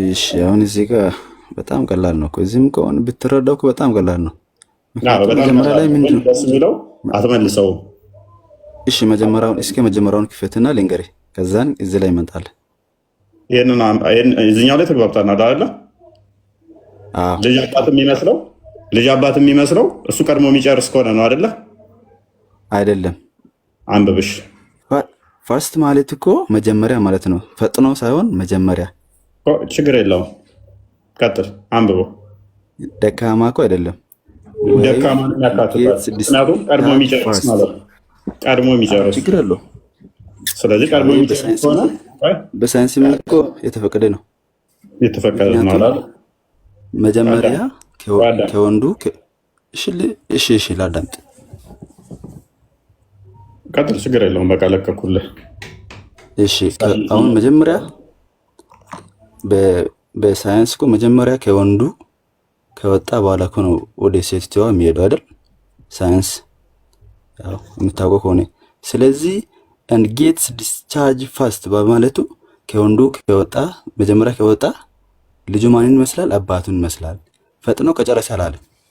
እሺ አሁን እዚህ ጋር በጣም ቀላል ነው። እዚህም ከሆነ ብትረዳው በጣም ቀላል ነው። መጀመሪያ ላይ ምንድን ነው የሚለው አትመልሰውም። እሺ መጀመሪያውን ክፈትና ልንገርህ፣ ከዛን እዚህ ላይ ይመጣል። እዚህኛው ላይ ተግባብተናል አይደለ? ልጅ አባት የሚመስለው እሱ ቀድሞ የሚጨርስ ከሆነ ነው አይደለ? አይደለም። አንብብሽ። ፈርስት ማለት እኮ መጀመሪያ ማለት ነው። ፈጥኖ ሳይሆን መጀመሪያ። ችግር የለውም። ቀጥል፣ አንብበው። ደካማ እኮ አይደለም። ደካማ ያካትታል። ምክንያቱም ቀድሞ የሚጨርስ ማለት ነው። ቀድሞ የሚጨርስ ችግር የለውም። ስለዚህ ቀድሞ የሚጨርስ ከሆነ በሳይንስ እኮ የተፈቀደ ነው። የተፈቀደ ነው አይደል? መጀመሪያ ከወንዱ እሺ ላዳምጥ። ቀጥል፣ ችግር የለውም። በቃ ለቀኩልህ። እሺ አሁን መጀመሪያ በሳይንስ እኮ መጀመሪያ ከወንዱ ከወጣ በኋላ እኮ ነው ወደ ሴትዋ የሚሄደው አይደል? ሳይንስ ያው የምታውቀው ከሆነ ስለዚህ and gets discharge fast በማለቱ ከወንዱ ከወጣ መጀመሪያ ከወጣ ልጁ ማንን ይመስላል? አባቱን ይመስላል። ፈጥኖ ከጨረሰ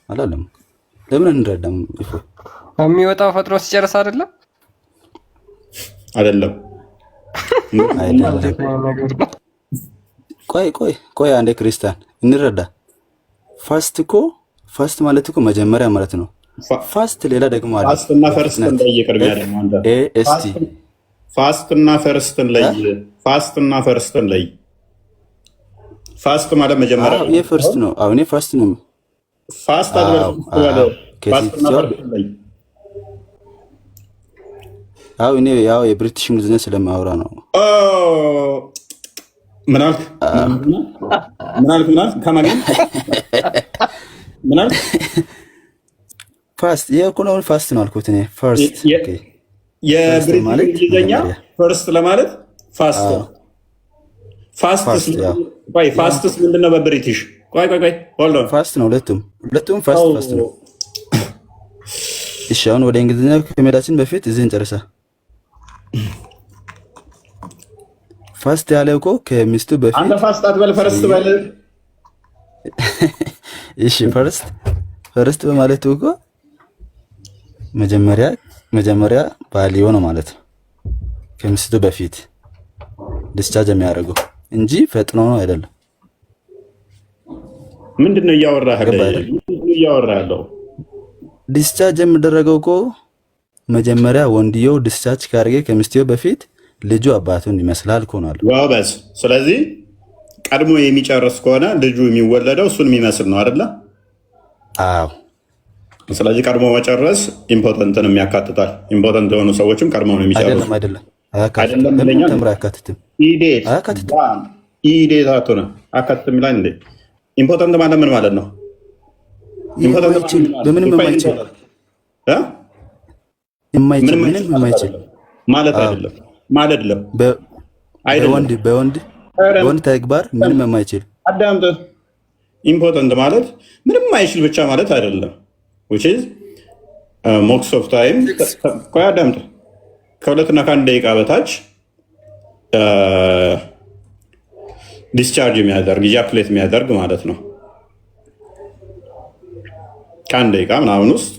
አላለም። ለምን እንረዳም? የሚወጣው ፈጥኖ ሲጨርስ አይደለም አይደለም። ቆይ አንዴ ክርስቲያን እንረዳ። ፋስት ማለት እኮ መጀመሪያ ማለት ነው። ፋስት ሌላ ደግሞ አለ። ፋስት እና ፈርስትን ላይ ይቅርሚያ ደግሞ አንተ ኤስቲ ፋስት እና ፈርስትን ላይ ፋስት ማለት መጀመሪያ ይሄ ፈርስት ነው። አሁን ፋስት ነው። ፋስት አይደለም። ፋስት እና ፈርስትን ላይ እኔ ያው የብሪቲሽ እንግሊዝኛ ስለማወራ ነው። ምን አልክ? ከማገኝ ምን አልክ? ፋስት ይሄ እኮ ነው። ፋስት ነው አልኩት እኔ። ፈርስት የብሪቲሽ እንግሊዝኛ ፈርስት ለማለት ፋስት ፋስትስ ምንድን ነው በብሪቲሽ? ቆይ ሆልድ ኦን። ፋስት ነው። ሁለቱም ፋስት ነው። እሺ አሁን ወደ እንግሊዝኛ ከመሄዳችን በፊት እዚህ እንጨርሳ። ፋስት ያለው እኮ ከሚስቱ በፊት አንተ ፋስት አትበል፣ ፈርስት በል። እሺ ፈርስት በማለቱ እኮ መጀመሪያ ባልዮ ነው ማለት ነው። ከሚስቱ በፊት ዲስቻርጅ የሚያደርገው እንጂ ፈጥኖ ነው አይደለም። ምንድነው እያወራህ ያለው? ዲስቻርጅ የሚደረገው እኮ መጀመሪያ ወንድየው ዲስቻርጅ ካደረገ ከሚስቱ በፊት ልጁ አባቱን ይመስላል እኮ ነው። ዋበስ። ስለዚህ ቀድሞ የሚጨርስ ከሆነ ልጁ የሚወለደው እሱን የሚመስል ነው አይደለ? አዎ። ስለዚህ ቀድሞ መጨረስ ኢምፖተንትንም ያካትታል። ኢምፖተንት የሆኑ ሰዎችም ቀድሞ ነው የሚጨርሱ። አይደለም። ኢዴት አትሆነ አካትትም ይላል እንዴ? ኢምፖተንት ማለት ምን ማለት ነው? በምንም የማይችል ማለት አይደለም። በወንድ ተግባር ምንም የማይችል አዳምጥ። ኢምፖተንት ማለት ምንም አይችል ብቻ ማለት አይደለም። which is most of time ቆይ አዳምጥ። ከሁለትና ከአንድ ደቂቃ በታች ዲስቻርጅ የሚያደርግ ኢጃኩሌት የሚያደርግ ማለት ነው። ከአንድ ደቂቃ ምናምን ውስጥ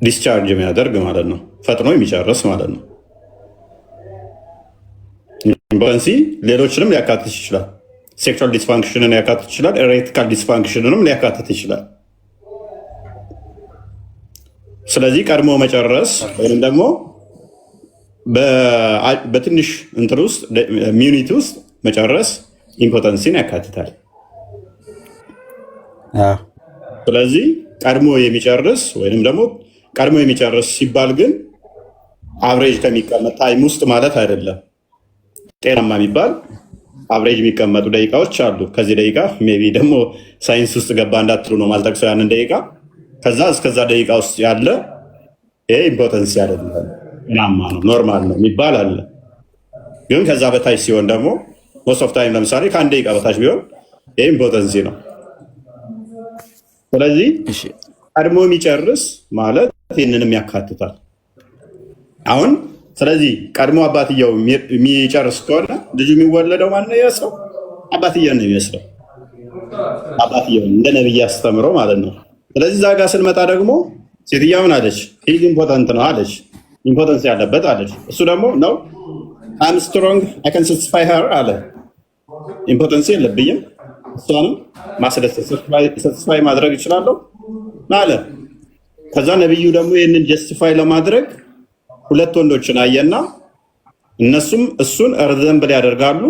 ዲስቻርጅ የሚያደርግ ማለት ነው። ፈጥኖ የሚጨርስ ማለት ነው። ኢምፖተንሲ ሌሎችንም ሊያካትት ይችላል። ሴክሹዋል ዲስፋንክሽንን ሊያካትት ይችላል። ኤሬክታል ዲስፋንክሽንንም ሊያካትት ይችላል። ስለዚህ ቀድሞ መጨረስ ወይም ደግሞ በትንሽ እንትን ውስጥ ሚዩኒቲ ውስጥ መጨረስ ኢምፖተንሲን ያካትታል። ስለዚህ ቀድሞ የሚጨርስ ወይም ደግሞ ቀድሞ የሚጨርስ ሲባል ግን አቨሬጅ ከሚቀመጥ ታይም ውስጥ ማለት አይደለም። ጤናማ የሚባል አቨሬጅ የሚቀመጡ ደቂቃዎች አሉ። ከዚህ ደቂቃ ሜይ ቢ ደግሞ ሳይንስ ውስጥ ገባ እንዳትሉ ነው ማልጠቅሰው ያንን ደቂቃ። ከዛ እስከዛ ደቂቃ ውስጥ ያለ ይሄ ኢምፖተንሲ አይደለም፣ ጤናማ ነው፣ ኖርማል ነው የሚባል አለ። ግን ከዛ በታች ሲሆን ደግሞ ሞስት ኦፍ ታይም ለምሳሌ ከአንድ ደቂቃ በታች ቢሆን ይሄ ኢምፖተንሲ ነው። ስለዚህ ቀድሞ የሚጨርስ ማለት ይህንንም ያካትታል። አሁን ስለዚህ ቀድሞ አባትየው የሚጨርስ ከሆነ ልጁ የሚወለደው ማነው? የሰው አባትየው ነው የሚመስለው፣ አባትየው እንደ ነብይ አስተምሮ ማለት ነው። ስለዚህ እዛ ጋር ስንመጣ ደግሞ ሴትዮዋ ምን አለች? ሂዝ ኢምፖተንት ነው አለች፣ ኢምፖተንስ ያለበት አለች። እሱ ደግሞ ነው አም ስትሮንግ አይ ካን ሳቲስፋይ ሄር አለ። ኢምፖተንሲ የለብኝም እሷንም ማስደሰት ሳቲስፋይ ማድረግ እችላለሁ አለ። ከዛ ነብዩ ደግሞ ይህንን ጀስቲፋይ ለማድረግ ሁለት ወንዶችን አየና እነሱም እሱን ሪዘምብል ያደርጋሉ።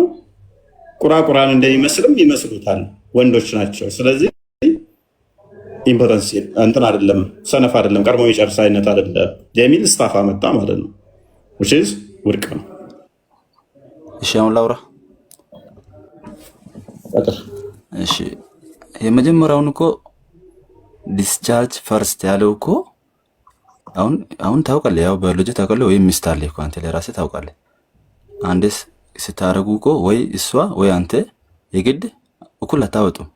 ቁራቁራን እንደሚመስልም ይመስሉታል፣ ወንዶች ናቸው። ስለዚህ ኢምፖተንሲ እንትን አይደለም፣ ሰነፍ አይደለም፣ ቀድሞ የጨርስ አይነት አይደለም የሚል ስታፍ አመጣ ማለት ነው። which is ውድቅ ነው። እሺ አሁን ላውራ። እሺ የመጀመሪያውን እኮ ዲስቻርጅ ፈርስት ያለው እኮ አሁን ታውቃለህ፣ ያው ባዮሎጂ ታውቃለህ ወይ ሚስት አለህ እኮ አንተ ለራስህ ታውቃለህ። አንዴስ ስታረጉ እኮ ወይ እሷ ወይ አንተ የግድ እኩል አታወጡም።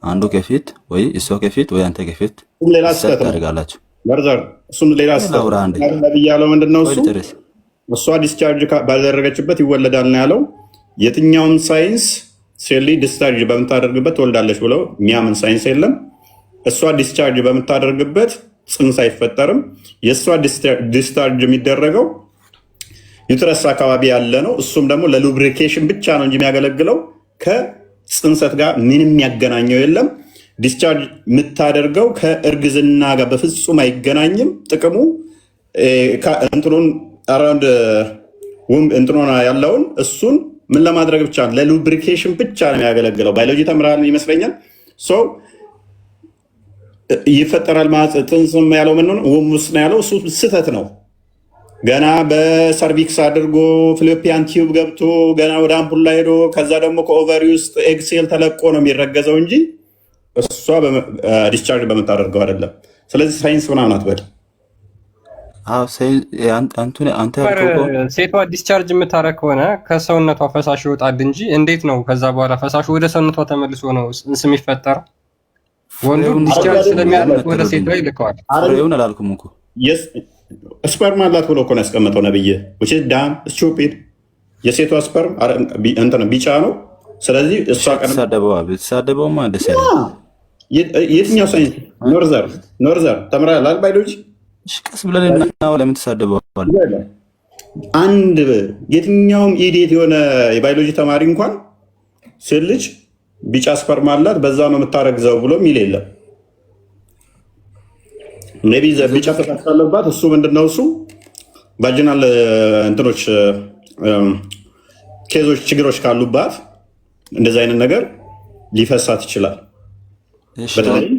አንዱ ከፊት ወይ እሷ ከፊት ወይ አንተ ከፊት ሌላ ስህተት ታደርጋላችሁ። በርዘር እሱም ሌላ ስህተት ነብይ ያለው ምንድነው? እሷ ዲስቻርጅ ባደረገችበት ይወለዳል ነው ያለው። የትኛውም ሳይንስ ሴሊ ዲስቻርጅ በምታደርግበት ትወልዳለች ብለው የሚያምን ሳይንስ የለም። እሷ ዲስቻርጅ በምታደርግበት ጽንስ አይፈጠርም። የእሷ ዲስቻርጅ የሚደረገው ዩትረስ አካባቢ ያለ ነው። እሱም ደግሞ ለሉብሪኬሽን ብቻ ነው እንጂ የሚያገለግለው ከጽንሰት ጋር ምንም ያገናኘው የለም። ዲስቻርጅ የምታደርገው ከእርግዝና ጋር በፍጹም አይገናኝም። ጥቅሙ እንትኑን አራውንድ እንትኑን ያለውን እሱን ምን ለማድረግ ብቻ ለሉብሪኬሽን ብቻ ነው የሚያገለግለው። ባዮሎጂ ተምራል ይመስለኛል። ይፈጠራል ማለት ጽንስም ያለው ምን ነው ወም ውስጥ ነው ያለው። እሱ ስህተት ነው። ገና በሰርቪክስ አድርጎ ፊሊፒያን ቲዩብ ገብቶ ገና ወደ አምፑላ ሄዶ ከዛ ደግሞ ከኦቨሪ ውስጥ ኤግሴል ተለቆ ነው የሚረገዘው እንጂ እሷ ዲስቻርጅ በምታደርገው አይደለም። ስለዚህ ሳይንስ ምናምን አትበል። ሴቷ ዲስቻርጅ የምታደርግ ከሆነ ከሰውነቷ ፈሳሽ ይወጣል እንጂ እንዴት ነው ከዛ በኋላ ፈሳሹ ወደ ሰውነቷ ተመልሶ ነው ጽንስ የሚፈጠረው? ወንዱ ዲስቻርጅ ስለሚያደርግ ወደ ሴቷ ይልከዋል። ፍሬውን አላልኩም እኮ ስፐርም አላት ብሎ እኮ ነው ያስቀመጠው ነብይ። ዳም ስቱፒድ የሴቷ ስፐርም እንትን ቢጫ ነው። ስለዚህ እሷ ተሳደበውማ ደስ ያለ የትኛው ሳይንስ ኖርዘር ተምራለህ ባዮሎጂ? ቀስ ብለን ለምን ተሳደበዋል? አንድ የትኛውም ኢዲየት የሆነ የባዮሎጂ ተማሪ እንኳን ሴት ልጅ ቢጫ ስፐርም አላት በዛ ነው የምታረግዘው ብሎ የሚል የለም። ሜይ ቢ ቢጫ ፈሳሽ ካለባት እሱ ምንድነው እሱ ቫጂናል እንትኖች ኬዞች ችግሮች ካሉባት እንደዚህ አይነት ነገር ሊፈሳት ይችላል።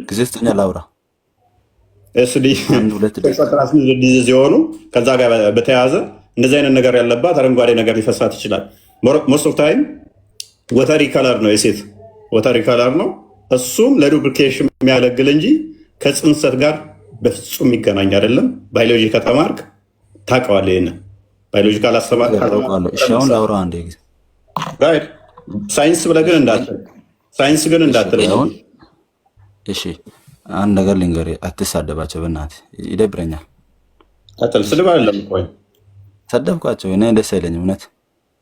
ጊዜ ስተኛ ላውራ ኤስዲ ሲሆኑ ከዛ ጋር በተያያዘ እንደዚህ አይነት ነገር ያለባት አረንጓዴ ነገር ሊፈሳት ይችላል። ሞስት ኦፍ ታይም ወተሪ ከለር ነው፣ የሴት ወተሪ ከለር ነው። እሱም ለዱፕሊኬሽን የሚያገለግል እንጂ ከጽንሰት ጋር በፍጹም የሚገናኝ አይደለም። ባዮሎጂ ከተማርክ ታውቀዋለህ። ይሄን ባዮሎጂ ካላስተማርክ ላውራ አንዴ ጊዜ ሳይንስ ብለህ ግን እንዳትል፣ ሳይንስ ግን እንዳትል። እሺ አንድ ነገር ልንገርህ፣ አትሳደባቸው በእናትህ ይደብረኛል። ቀጥል። ስድብ አይደለም እኮ ሰደብኳቸው፣ እኔ ደስ አይለኝም። እውነት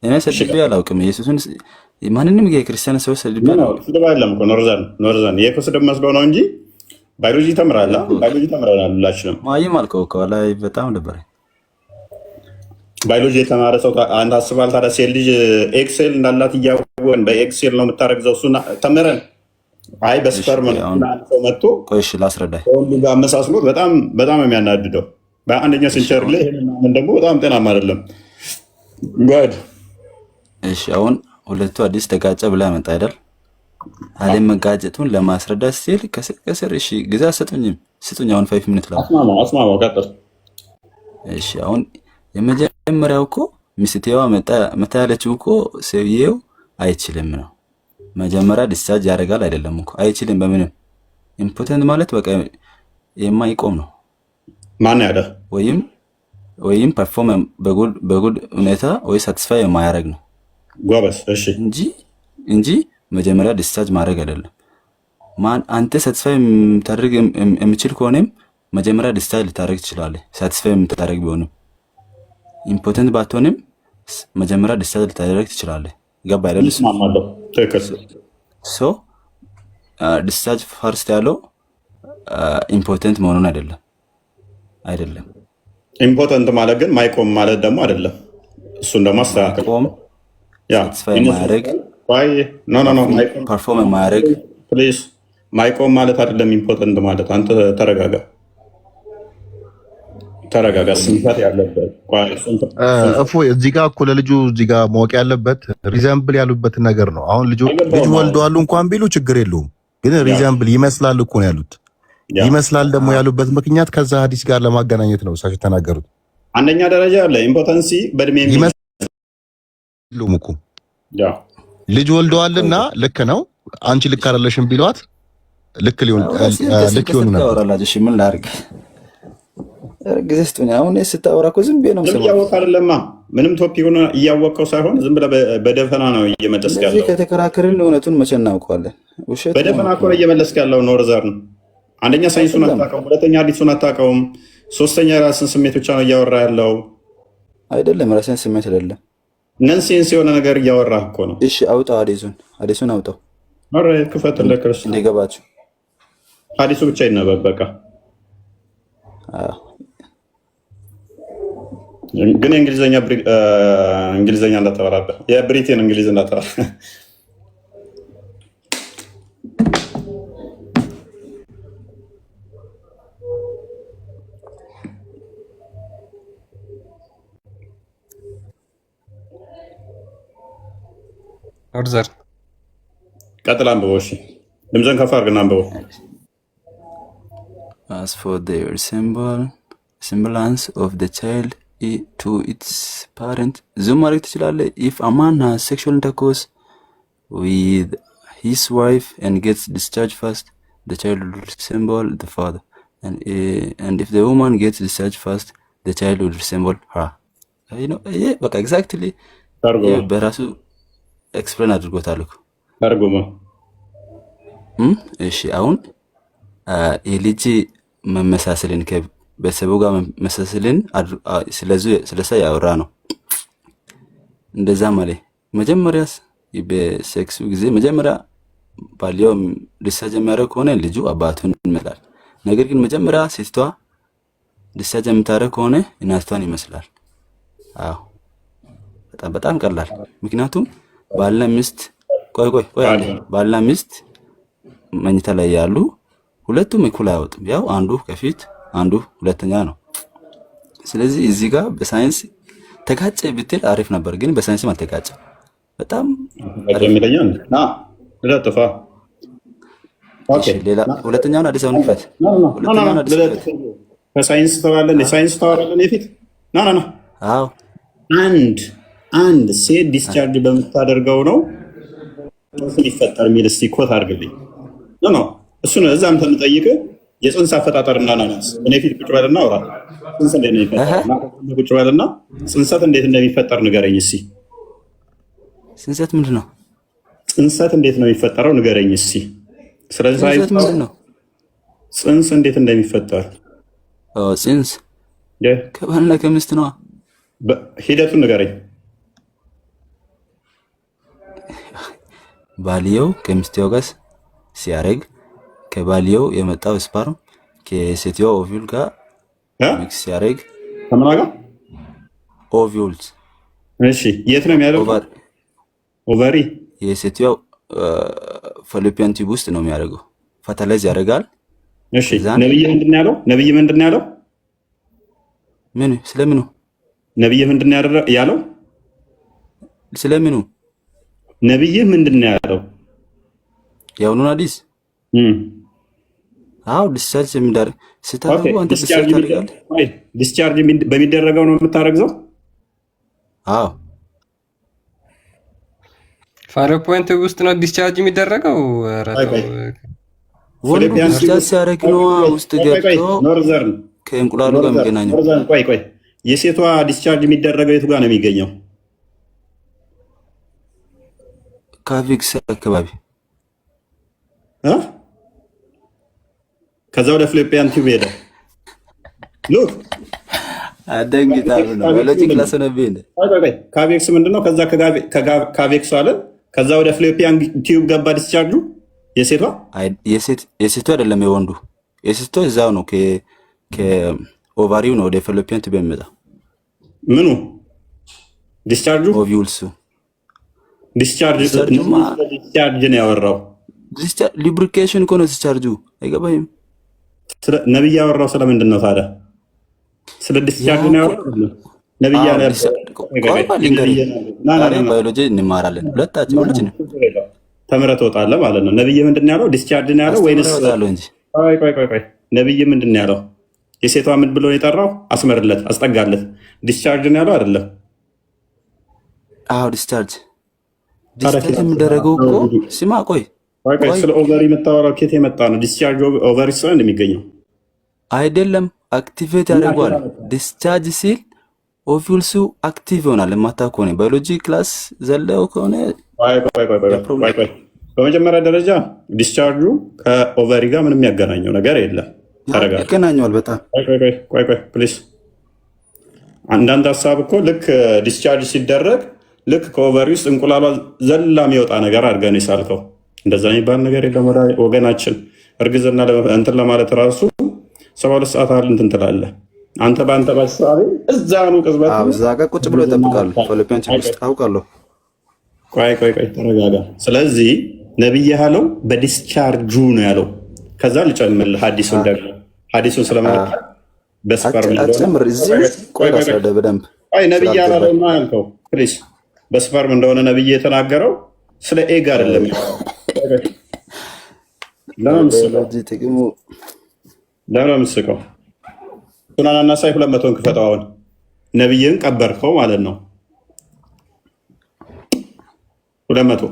እኔ ሰድቤ አላውቅም። ኢየሱስን ማንንም የክርስቲያን ሰዎች ሰድቤ አላውቅም። ስድብ አይደለም እኮ ኖርዘርን ይሄ እኮ ስድብ መስሎ ነው እንጂ ባዮሎጂ ተምራለህ። ባዮሎጂ ተምረናል ሁላችንም። ማይም አልከው እኮ ላይ በጣም ደበረኝ። ባዮሎጂ የተማረ ሰው አንተ አስባል ታዲያ ሴት ልጅ ኤክሴል እንዳላት እያወቅን በኤክሴል ነው የምታረግዘው። እሱን ተምረን አይ እሺ በስፐርም ቆይ ነው አሁን አንድ ሰው መጥቶ ቆይ እሺ ላስረዳህ። ከሁሉ ጋር አመሳስሎት በጣም በጣም የሚያናድደው በአንደኛው እሺ ሴንቸሪ አሁን ላይ ይሄን ምናምን ደግሞ በጣም ጤናማ አይደለም። ጋድ እሺ አሁን ሁለቱ አዲስ ተጋጨ ብለህ መጣ አይደል? አለም መጋጨቱን ለማስረዳት ሲል ከስር ከስር እሺ ጊዜ አሰጡኝም ስጡኝ። አሁን 5 ሚኒት ላ አስማማው ቀጥል። እሺ አሁን የመጀመሪያው እኮ ሚስትየዋ መታ ያለችው እኮ ሰውዬው አይችልም ነው። መጀመሪያ ዲስቻርጅ ያደርጋል አይደለም እኮ አይችልም። በምንም ኢምፖተንት ማለት በቃ የማይቆም ነው። ማን ያለ ወይም ፐርፎርም በጉድ ሁኔታ ወይ ሳቲስፋይ የማያደርግ ነው ጎበስ። እሺ እንጂ መጀመሪያ ዲስቻርጅ ማድረግ አይደለም። ማን አንተ ሳቲስፋይ የምታደርግ የምችል ከሆነም መጀመሪያ ዲስቻርጅ ልታደርግ ትችላለህ። ሳቲስፋይ የምታደርግ ቢሆንም ኢምፖተንት ባትሆንም መጀመሪያ ዲስቻርጅ ልታደርግ ትችላለህ። ገባ አይደል? ይስማማለሁ። ትክክል። ሶ ዲስቻርጅ ፈርስት ያለው ኢምፖተንት መሆኑን አይደለም። ኢምፖተንት ማለት ግን ማይቆም ማለት ደግሞ አይደለም። እሱን ደግሞ አስተካክል። ማይቆም ሳቲስፋይ የማያደርግ ፐርፎርም የማያደርግ ፕሊዝ ማይቆም ማለት አይደለም። ኢምፖተንት ማለት አንተ ተረጋጋ። ስንፈት ያለበት እፎይ እዚህ ጋር እኮ ለልጁ እዚህ ጋር ማወቅ ያለበት ሪዘምብል ያሉበትን ነገር ነው። አሁን ልጅ ወልደዋሉ እንኳን ቢሉ ችግር የለውም፣ ግን ሪዘምብል ይመስላል እኮ ነው ያሉት። ይመስላል ደግሞ ያሉበት ምክንያት ከዛ ሀዲስ ጋር ለማገናኘት ነው እሳቸው ተናገሩት። አንደኛ ደረጃ ያለ ኢምፖተንሲ በእድሜ ይመስሉም እኮ ልጅ ወልደዋልና ልክ ነው። አንቺ ልክ አይደለሽም ቢሏት ልክ ሊሆን ነበር። እሺ ምን ላድርግ? ጊዜ ስጡኝ። አሁን ስታወራ እኮ ዝም ብዬ ነው የምሰማው። እያወቅህ አይደለማ። ምንም ቶፒኩን እያወቅኸው ሳይሆን ዝም ብለህ በደፈና ነው እየመለስክ ያለው። ከተከራከርን እውነቱን መቼ እናውቀዋለን? በደፈና እኮ ነው እየመለስክ ያለው። ኖርዘርን አንደኛ ሳይንሱን አታውቀውም፣ ሁለተኛ ሀዲሱን አታውቀውም፣ ሶስተኛ የራስን ስሜት ብቻ ነው እያወራ ያለው። አይደለም ራስን ስሜት አይደለም፣ ነንሴንስ የሆነ ነገር እያወራህ እኮ ነው። እሺ አውጣው፣ ሀዲሱን አውጣው። ክፈት ለክርስቶስ እንዲገባችሁ። ሀዲሱ ብቻ ይነበብ በቃ። ግን እንግሊዝኛ እንዳታወራበት፣ የብሪቴን እንግሊዝ እንዳታወራ። ኦርዘር ቀጥል፣ አንብበው። እሺ ድምፅህን ከፍ አድርግና አንብበው። As for their semblance of the child to its parent, ዙም ማድረግ ትችላለህ። If a man has sexual intercourse with his wife and gets discharged first, the child will resemble the father. And if the woman gets discharged first, the child will resemble her. በቃ ኤግዛክትሊ በራሱ ኤክስፕሌን አድርጎታል እኮ ተርጉሞ። እሺ አሁን የልጅ መመሳሰልን ከቤተሰቡ ጋር መመሳሰልን ስለዛ ያወራ ነው። እንደዛ ማለት መጀመሪያስ በሴክሱ ጊዜ መጀመሪያ ባልየው ዲስቻርጅ የሚያደርግ ከሆነ ልጁ አባቱን ይመስላል። ነገር ግን መጀመሪያ ሴቷ ዲስቻርጅ የምታደርግ ከሆነ እናቷን ይመስላል። አዎ በጣም ቀላል። ምክንያቱም ባልና ሚስት ባልና ሚስት መኝታ ላይ ያሉ ሁለቱም እኩል አይወጡም። ያው አንዱ ከፊት አንዱ ሁለተኛ ነው። ስለዚህ እዚህ ጋር በሳይንስ ተጋጨ ብትል አሪፍ ነበር፣ ግን በሳይንስም አልተጋጨም። በጣም ሌላ ሁለተኛውን አዲስ አበባ ንፈት ከሳይንስ ተዋለን የሳይንስ ተዋለን የፊት አዎ አንድ ሴት ዲስቻርጅ በምታደርገው ነው ይፈጠር የሚል እስቲ ኮት አድርግልኝ። እሱ ነው እዛም ተምጠይቅህ የፅንስ አፈጣጠር እናናናስ እኔ ፊት ቁጭ በልና አውራ። ፅንስ እንዴት ነው የሚፈጠር? ቁጭ በልና ፅንሰት እንዴት እንደሚፈጠር ንገረኝ እስቲ። ፅንሰት ምንድን ነው? ፅንሰት እንዴት ነው የሚፈጠረው ንገረኝ እስቲ። ስለዚህ ፅንሰት ምንድን ነው? ፅንስ እንዴት እንደሚፈጠር ፅንስ ከባልና ከሚስት ነዋ። ሂደቱን ንገረኝ። ባልየው ከሚስትየው ጋር ሲያረግ ከባልየው የመጣው ስፐርም ከሴትየው ኦቪዩል ጋር ሚክስ ሲያረግ ከምን ጋር ኦቪዩልስ። እሺ የት ነው የሚያደርገው? ኦቨሪ። የሴትየው ፋሎፒያን ቲዩብ ውስጥ ነው የሚያደርገው። ፈርታላይዝ ያደርጋል። እሺ ነብይ ምንድን ነው ያለው? ነብይ ምንድን ነው ያለው? ምን ስለምኑ? ነብይ ምንድን ነው ያለው? ስለምኑ? ነብይ ምንድን ነው ያለው? የአሁኑን ሐዲስ አዎ ዲስቻርጅ የሚደረግ ስታደርጉ አንተ ዲስቻርጅ ታደርጋለህ። ዲስቻርጅ በሚደረገው ነው የምታረግዘው? አዎ ፋሎፒያን ቲዩብ ውስጥ ነው ዲስቻርጅ የሚደረገው። ወንዱ ዲስቻርጅ ሲያደርግ ነው ውስጥ ገብቶ ኖርዘርን ከእንቁላሉ ጋር የሚገናኘው። ቆይ የሴቷ ዲስቻርጅ የሚደረገው የቱ ጋር ነው የሚገኘው? ካቪክስ አካባቢ ከዛ ወደ ፋሎፒያን ቲዩብ ሄደ። ሉክ አደንግጣ ነው ባዮሎጂ ክላስ ነው ቢል ካቬክስ ምንድነው? ከዛ ካቬክስ አለ። ከዛ ወደ ፋሎፒያን ቲዩብ ገባ ዲስቻርጁ። የሴቱ አይደለም የወንዱ። የሴቱ እዛው ነው ከኦቫሪው ነው ወደ ፋሎፒያን ቲዩብ የሚመጣ። ምኑ ዲስቻርጁ? ኦቪዩልሱ ዲስቻርጅ ነው ያወራው። ሉብሪኬሽን እኮ ነው ዲስቻርጁ። አይገባኝም። ነብይ ያወራው ስለምንድን ነው ታዲያ? ስለ ዲስቻርጅ ነው ያወራው። ነብይ ባዮሎጂ እንማራለን ሁለታችን ሁለችን ተምረህ ትወጣለህ ማለት ነው። ነብይ ምንድን ነው ያለው? ዲስቻርጅ ነው ያለው ወይንስ? ቆይ ነብይ ምንድን ነው ያለው? የሴቷ ምን ብሎ የጠራው? አስመርለት፣ አስጠጋለት። ዲስቻርጅ ነው ያለው አይደለም? አዎ ዲስቻርጅ የሚደረገው እኮ ስማ፣ ቆይ ስለ ኦቨሪ የምታወራው ኬት የመጣ ነው? ዲስቻርጅ ኦቨሪ ስራ እንደሚገኘው አይደለም። አክቲቬት ያደርገዋል። ዲስቻርጅ ሲል ኦቪዩልሱ አክቲቭ ይሆናል። የማታውቅ ከሆነ ባዮሎጂ ክላስ ዘለው ከሆነ በመጀመሪያ ደረጃ ዲስቻርጁ ከኦቨሪ ጋር ምንም ያገናኘው ነገር የለም። ይገናኘዋል በጣም ቆይ ፕሊዝ። አንዳንድ ሀሳብ እኮ ልክ ዲስቻርጅ ሲደረግ ልክ ከኦቨሪ ውስጥ እንቁላሏ ዘላ የሚወጣ ነገር አድርገህ ነው የሳልከው። እንደዛ የሚባል ነገር የለም ወገናችን። እርግዝና እንትን ለማለት ራሱ 72 ሰዓት አለ እንትን ትላለህ አንተ በአንተ ባሳቤ እዛ ነው ቅጽበት እዛ ጋር ቁጭ ብሎ ይጠብቃሉ። ፋሎፒያን ቲዩብ ውስጥ አውቃለሁ። ቆይ ተረጋጋ። ስለዚህ ነብይ ያለው በዲስቻርጁ ነው ያለው። ከዛ ልጨምርልህ ሐዲሱን ስለማለት በስፐርም አጨምር እዚህ ቆይ አስረዳ በደንብ። ነብይ ያለው ነው ያልከው ፕሊዝ። በስፐርም እንደሆነ ነብይ የተናገረው ስለ ኤግ አይደለም። ለምን ምስቀው ሱናናና ሳይ 200 ክፈተው። አሁን ነብይን ቀበርከው ማለት ነው። 200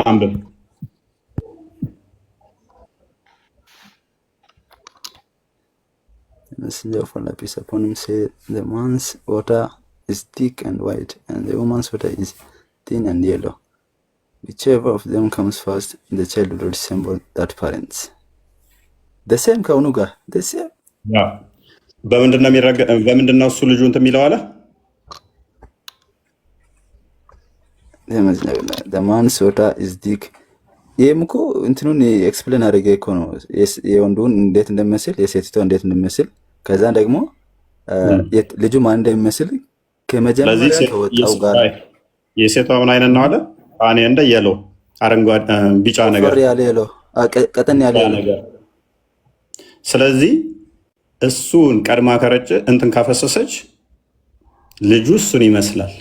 አንብብ። Messenger of Allah, peace upon him, said, the man's water is thick and white, and the woman's water is thin and yellow. Whichever of them comes first, the child will resemble that parents. The same ከሆኑ ጋር the same በምንድን ነው እሱ ልጁ እንትን የሚለው አለ? the man's water is thick። ይህም እኮ እንትኑን ኤክስፕሌን አድርጌ እኮ ነው የወንዱን እንዴት እንደሚመስል የሴቲቷ እንዴት እንደሚመስል ከዛ ደግሞ ልጁ ማን እንደሚመስል ከመጀመሪያ ከወጣው ጋር የሴቷ ምን አይነት ነው አለ? አኔ እንደ የለው አረንጓዴ ቢጫ ነገር ቀጠን ያለ ነገር። ስለዚህ እሱን ቀድማ ከረጨ እንትን ካፈሰሰች ልጁ እሱን ይመስላል።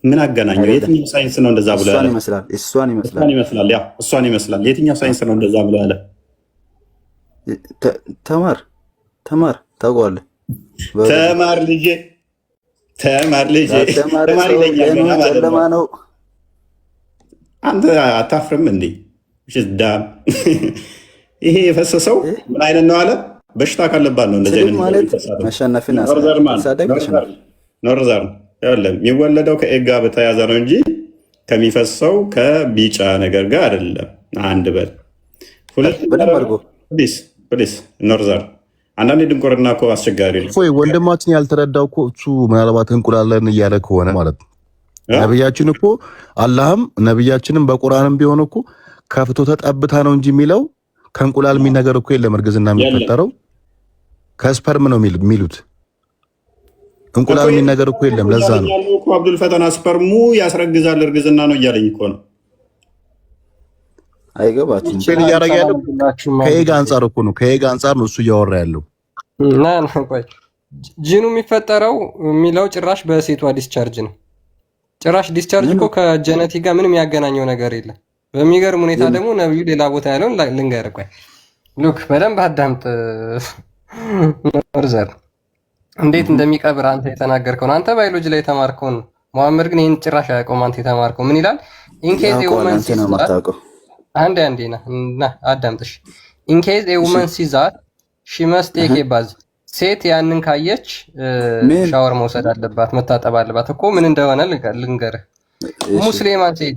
ምን አገናኘው? የትኛው ሳይንስ ነው እንደዛ ብሎ ያለ? እሷን ይመስላል። የትኛው ሳይንስ ነው እንደዛ ብሎ ያለ? ተማር ታውቀዋለህ። ተማር ልጄ ተማር ይለኛል ነው። አንተ አታፍርም እንዴ? ሽዳም ይሄ የፈሰሰው ምን አይነት ነው አለ? በሽታ ካለባት ነው እንደዚህ አይነት ማለት መሸነፍን ኖርዘርን አይደለም የሚወለደው ከኤጋ በተያዘ ነው እንጂ ከሚፈሰው ከቢጫ ነገር ጋር አይደለም። አንድ በል ሁለት በደንብ አድርጎ ፕሊስ ኖርዘር አንዳንዴ ድንቁርና እኮ አስቸጋሪ ነው። ወንድማችን ያልተረዳው እኮ እሱ ምናልባት እንቁላለን እያለ ከሆነ ማለት ነው። ነብያችን እኮ አላህም ነብያችንም በቁርአንም ቢሆን እኮ ከፍቶተ ጠብታ ነው እንጂ የሚለው ከእንቁላል የሚነገር እኮ የለም። እርግዝና የሚፈጠረው ከስፐርም ነው የሚሉት። እንቁላል የሚል ነገር እኮ የለም። ለዛ ነው እኮ አብዱል ፈተና ስፐርሙ ያስረግዛል እርግዝና ነው እያለኝ እኮ ነው። አይገባችሁም? ፌል እያደረገ ያለው ከኤግ አንጻር እኮ ነው። ከኤግ አንጻር ነው እሱ እያወራ ያለው። ቆይ ጂኑ የሚፈጠረው የሚለው ጭራሽ በሴቷ ዲስቻርጅ ነው። ጭራሽ ዲስቻርጅ እኮ ከጀነቲ ጋር ምንም ያገናኘው ነገር የለም። በሚገርም ሁኔታ ደግሞ ነብዩ ሌላ ቦታ ያለውን ልንገርህ። ቆይ ሉክ በደንብ አዳምጥ። ኖርዘር እንዴት እንደሚቀብር አንተ የተናገርከውን አንተ ባዮሎጂ ላይ የተማርከውን መሐመድ ግን ይህን ጭራሽ አያውቀውም። አንተ የተማርከው ምን ይላል? ኢንኬዝ የውመን ሲዛት አንዴ ና አዳምጥሽ። ኢንኬዝ የውመን ሲዛት ሺ መስት ቴክ ኤ ባዝ ሴት ያንን ካየች ሻወር መውሰድ አለባት፣ መታጠብ አለባት እኮ ምን እንደሆነ ልንገርህ። ሙስሊማን ሴድ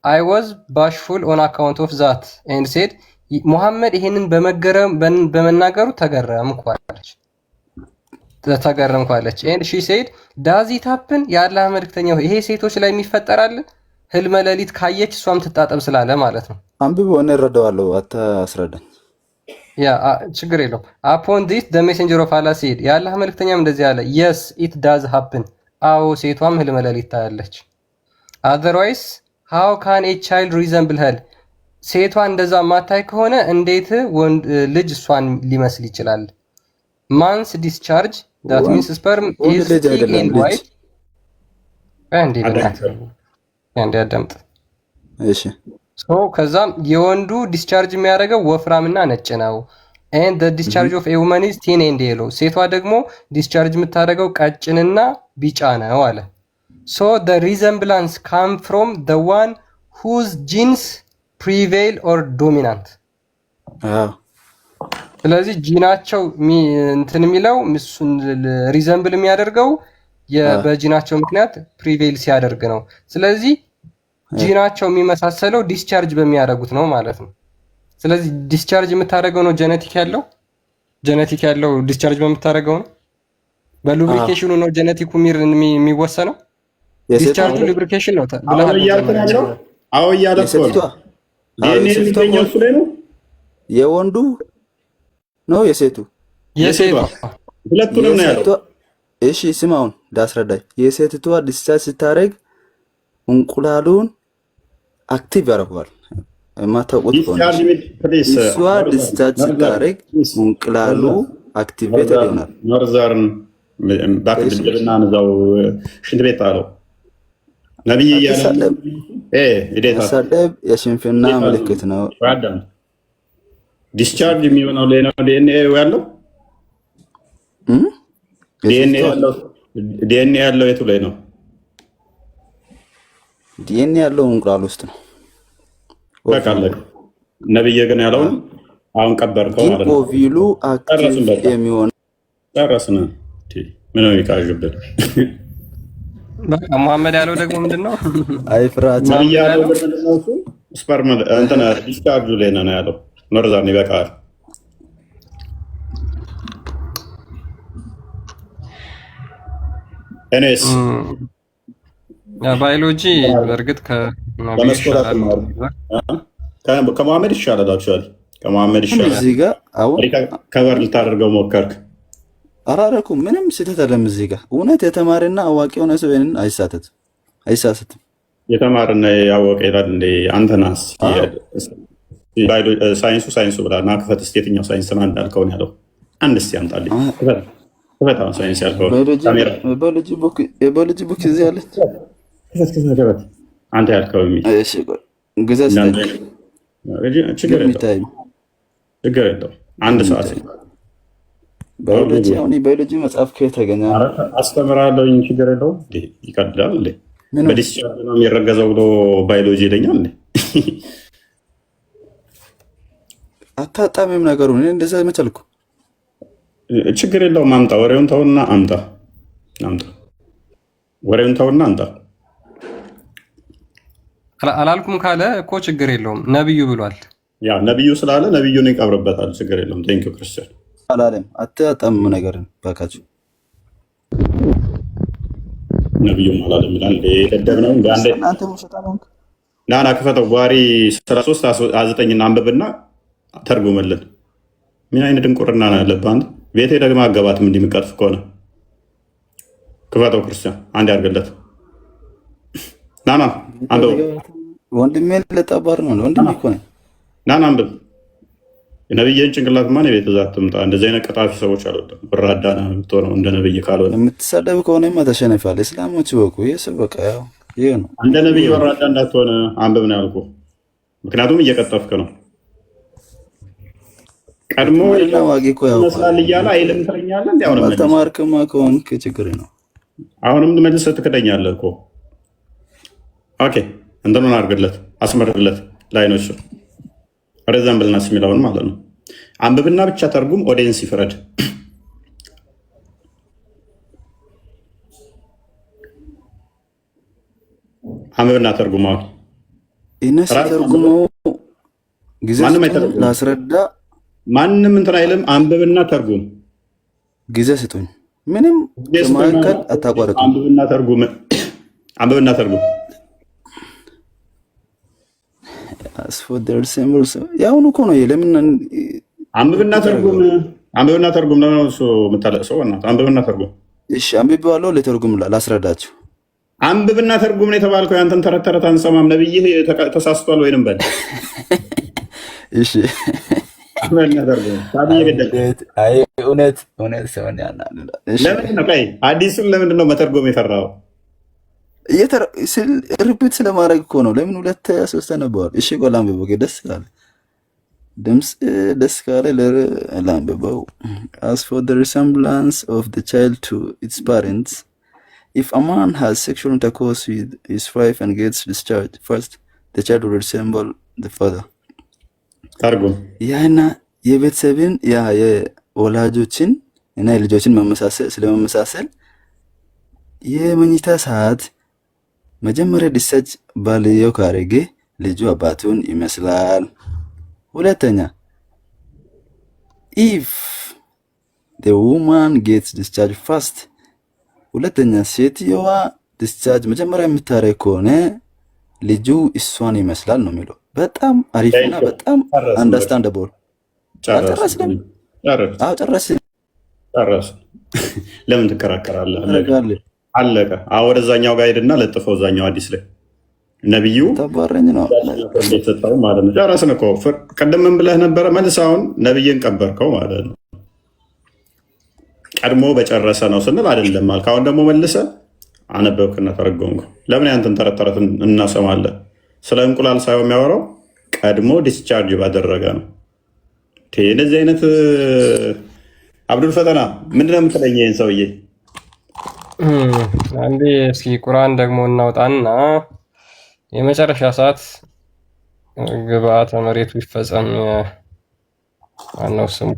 አይ ዋዝ ባሽፉል ኦን አካውንት ኦፍ ዛት ኤንድ ሴድ ሙሐመድ ይሄንን በመናገሩ ተገረምኩ አለች። ኤንድ ሺ ሴድ ዳዝ ኢት ሃፕን የአላህ መልክተኛው ይሄ ሴቶች ላይ የሚፈጠራል ህልመ ሌሊት ካየች እሷም ትታጠብ ስላለ ማለት ነው። አንብቦ እረዳዋለሁ፣ አታስረዳኝ። ያ ችግር የለውም። አፖን ዲስ ዘ ሜሴንጀር ኦፍ አላህ ሴድ የአላህ መልክተኛም እንደዚህ አለ። የስ ኢት ዳዝ ሃፕን አዎ ሴቷም ህልመ ሌሊት ታያለች። አዘርዋይስ ሃው ካን ኤ ቻይልድ ሪዘምብል ሄል ሴቷ እንደዛ ማታይ ከሆነ እንዴት ልጅ እሷን ሊመስል ይችላል? ማንስ ዲስቻርጅ ዳት ሚንስ ስፐርም ኢዝ ቲክ ኤንድ ዋይት አንዴ አዳምጥ። እሺ ሶ ከዛም የወንዱ ዲስቻርጅ የሚያደርገው ወፍራምና ነጭ ነው። and the discharge of a woman is thin and yellow ሴቷ ደግሞ ዲስቻርጅ የምታደርገው ቀጭንና ቢጫ ነው አለ። so the resemblance come from the one whose genes prevail or dominant ስለዚህ ጂናቸው እንትን የሚለው እሱን ሪዘምብል የሚያደርገው በጂናቸው ምክንያት ፕሪቬል ሲያደርግ ነው። ስለዚህ ጂናቸው የሚመሳሰለው ዲስቻርጅ በሚያደርጉት ነው ማለት ነው። ስለዚህ ዲስቻርጅ የምታደርገው ነው ጀነቲክ ያለው ዲስቻርጅ በምታደርገው ነው። በሉብሪኬሽኑ ነው ጀነቲኩ የሚወሰነው። ዲስቻርጁ ሉብሪኬሽን ነው ብለሃል። አዎ እያለ ነው የወንዱ ነው የሴቱ ሁለቱንም ነው ያለው። እሺ ስማውን ዳስረዳይ የሴትቷ ዲስቻርጅ ስታደርግ እንቁላሉን አክቲቭ ያደርገዋል። የማታውቁት ከሆነ እሷ ዲስቻርጅ ስታደርግ እንቁላሉ አክቲቬት ይሆናል። ኖርዘርን ባክድልና እዛው ሽንት ቤት አለው ነብይ እያለ መሳደብ የሽንፍና ምልክት ነው። ዲስቻርጅ የሚሆነው ላይ ነው ዲኤንኤ ያለው ዲኤንኤ ያለው የቱ ላይ ነው? ዲኤንኤ ያለው እንቁላል ውስጥ ነው። በቃ ነብይ ግን ያለውን አሁን ቀበርከው ማለት ነው። ኦቪሉ አክቲቭ የሚሆን ጨረስን። ምን ነው ይቃዥብን? በቃ መሐመድ ያለው ደግሞ ምንድነው? አይ ፍራቻ ነብይ ያለው ምንድነው? ስፐርም እንትን ዲስቻርጅ ላይ ነው ያለው። ኖርዛን ይበቃል። እኔስ ባዮሎጂ በእርግጥ ከመሐመድ ይሻላል። አክቹዋሊ ከመሐመድ ይሻላል። እዚህ ጋር አሁን ከበር ልታደርገው ሞከርክ። አራረኩም ምንም ስህተት አይደለም። እዚህ ጋር እውነት የተማረና አዋቂ የሆነ ሰው ይሄንን አይሳሳትም። የተማረና ያወቀ ይላል እንደ አንተናስ ሳይንሱ ብላ እና ክፈት እስኪ የትኛው ሳይንስ ነው እንዳልከውን ያለው አንድ እስኪ አምጣልኝ። ክፈት አሁን ሳይንስ ያልከውን የባዮሎጂ ቡክ እዚህ አለች። ክፈት አንተ ያልከው ችግር የለው አንድ ሰዓት ባዮሎጂ መጽሐፍ ከየት ተገኘ? አስተምራለሁ። ችግር የለው ይቀድላል። በዲስቻርጅ ነው የሚረገዘው ብሎ ባዮሎጂ ይለኛል። አታጣሚም ነገሩ እንደዛ መቻልኩ። ችግር የለውም። አምጣ ወሬውን ተውና አምጣ ወሬውን ተውና አምጣ። አላልኩም ካለ እኮ ችግር የለውም። ነብዩ ብሏል። ያ ነብዩ ስላለ ነብዩን ይቀብርበታል። ችግር የለውም። ቴንክ ዩ ክርስቲያን አላለም። አታጣም ነገርን ባካችሁ። ነብዩም አላለም ይላል። ደደብ ነው እንደ አንዴ አንተ ሙሽታ ነው። ናና ክፈተው ጓሪ 13:9 አንብብና ተርጉምልን። ምን አይነት ድንቁርና ነው ያለብህ አንተ? ቤቴ ደግሞ አገባትም እንዲህ የምትቀርፍ ከሆነ ክፈተው ክርስቲያን አንድ ያርገለት ናና አንዱ ወንድሜ ለጠባር ነው ወንድሜ እኮ ነው። ናና አንብብ። የነብይን ጭንቅላት ማን የቤት ዛት ትምጣ። እንደዚህ አይነት ቀጣፊ ሰዎች አልወጣም። ወራዳ ነው የምትሆነው እንደ ነብይ ካልሆነ የምትሰደብ ከሆነማ ተሸነፋል። እስላሞች በቁ ይስብ በቃ ያው ይሄ ነው። እንደ ነብይ ወራዳ እንዳትሆነ አንብብ ነው ያልኩህ። ምክንያቱም እየቀጠፍክ ነው። ቀድሞ ዋጊ እኮ ያው መስላል እያለ አይልም ትለኛለህ። እንዴ አሁንም ተማርክማ ከሆንክ ችግር ነው። አሁንም መልሰህ ትክደኛለህ እኮ። ኦኬ እንደምን አድርግለት አስመርግለት ላይ ነው እሱ ሬዛምብልናስ የሚለውን ማለት ነው። አንብብና ብቻ ተርጉም፣ ኦዲየንስ ይፍረድ። አንብብና ተርጉም። አሁን እነሱ ተርጉሞ ጊዜ ላስረዳ ማንም እንትን አይልም። አንብብና ተርጉም። ጊዜ ስጡኝ። ምንም ከማከል አታቋርጡ። አንብብና ተርጉም። አንብብና ተርጉም። አስፎደር ሲምቦልስ ያውኑ እኮ ነው። ለምን አንብብና ተርጉም። አንብብና ተርጉም ነው እሱ የምታለቅሰው። እናት አንብብና ተርጉም። እሺ አንብቤዋለሁ። ለተርጉም ላስረዳችሁ። አንብብና ተርጉም ነው የተባልከው። ያንተን ተረት ተረት አንሰማም። ነብይህ ተሳስቷል ወይንም በል። እሺ እውነት ሰውን ያናል። ለምንድን ነው አዲሱን ለምንድን ነው መተርጎም የፈራው? ሪፒት ስለማድረግ እኮ ነው። ለምን 2-3 ነበዋል። እሺ ቆይ ላንብበው። ደስ ካለ ድምፅ ደስ ካለ ላንብበው። as for the resemblance of the child to its parents, if a man has sexual intercourse with his wife and gets discharged, first the child will resemble the father. ተርጉም ያና የቤተሰብን የወላጆችን እና የልጆችን መመሳሰል ስለመመሳሰል የመኝታ ሰዓት መጀመሪያ ዲስቻርጅ ባልየው ካረገ ልጁ አባቱን ይመስላል። ሁለተኛ if the woman gets discharged first፣ ሁለተኛ ሴትየዋ ዲስቻርጅ መጀመሪያ የምታረግ ከሆነ ልጁ እሷን ይመስላል ነው የሚለው። በጣም አሪፍና በጣም አንደርስታንደብል። ጨረስ። ለምን ትከራከራለህ? አለቀ። ወደዛኛው ጋር ሄድና ለጥፈው እዛኛው አዲስ ላይ ነብዩ ተባረኝ ነው ሰጠው ማለት ነው። ጨረስን እኮ ቅድም ምን ብለህ ነበረ? መልስ አሁን ነብይን ቀበርከው ማለት ነው። ቀድሞ በጨረሰ ነው ስንል አይደለም አልክ። አሁን ደግሞ መልሰ አነበብክና ተረጎምከው። ለምን ያንተን ተረት ተረት እናሰማለን? ስለ እንቁላል ሳይሆን የሚያወራው ቀድሞ ዲስቻርጅ ባደረገ ነው። እንደዚህ አይነት አብዱል ፈተና ምንድነው የምትለኝ? ይህን ሰውዬ አንዴ እስኪ ቁርአን ደግሞ እናውጣና የመጨረሻ ሰዓት ግብአተ መሬቱ ይፈጸም። ዋናው ስም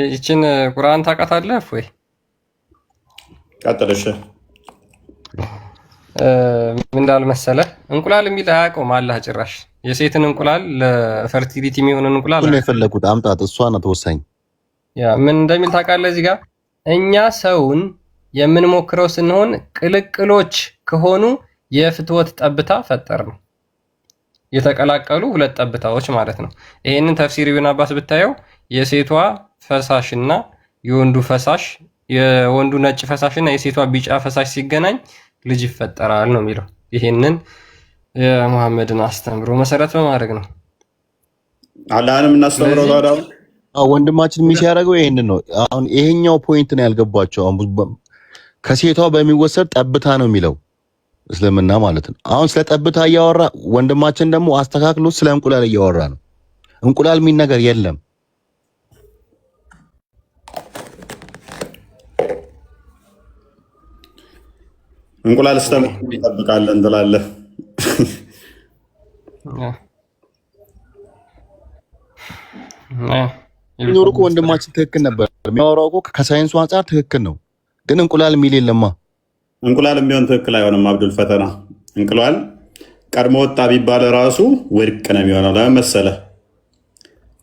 ይችን ቁርአን ታውቃታለህ ወይ? ቀጥልሽ። ምን እንዳል መሰለህ እንቁላል የሚል አያውቀውም አላህ ጭራሽ። የሴትን እንቁላል ለፈርቲሊቲ የሚሆንን እንቁላል ነው የፈለጉት አምጣት። እሷ ናት ወሳኝ። ያ ምን እንደሚል ታውቃለህ? እዚህ ጋር እኛ ሰውን የምንሞክረው ስንሆን ቅልቅሎች ከሆኑ የፍትወት ጠብታ ፈጠር ነው። የተቀላቀሉ 2 ጠብታዎች ማለት ነው። ይሄንን ተፍሲር ኢብኑ አባስ ብታየው የሴቷ ፈሳሽና የወንዱ ፈሳሽ የወንዱ ነጭ ፈሳሽና የሴቷ ቢጫ ፈሳሽ ሲገናኝ ልጅ ይፈጠራል ነው የሚለው። ይሄንን የሙሐመድን አስተምሮ መሰረት በማድረግ ነው አላህንም እናስተምረው። ታዲያ ወንድማችን ሚስ ያደረገው ይሄንን ነው። አሁን ይሄኛው ፖይንት ነው ያልገባቸው። አሁን ከሴቷ በሚወሰድ ጠብታ ነው የሚለው እስልምና ማለት ነው። አሁን ስለ ጠብታ እያወራ ወንድማችን ደግሞ አስተካክሎ ስለ እንቁላል እያወራ ነው። እንቁላል የሚል ነገር የለም። እንቁላል ስተም ይጠብቃለን ትላለህ። ኖሩ እኮ ወንድማችን ትክክል ነበር የሚያወራው እኮ ከሳይንሱ አንጻር ትክክል ነው። ግን እንቁላል የሚል የለማ። እንቁላል ቢሆን ትክክል አይሆንም። አብዱል ፈተና እንቁላል ቀድሞ ወጣ ቢባል ራሱ ውድቅ ነው የሚሆነው። ለምን መሰለህ?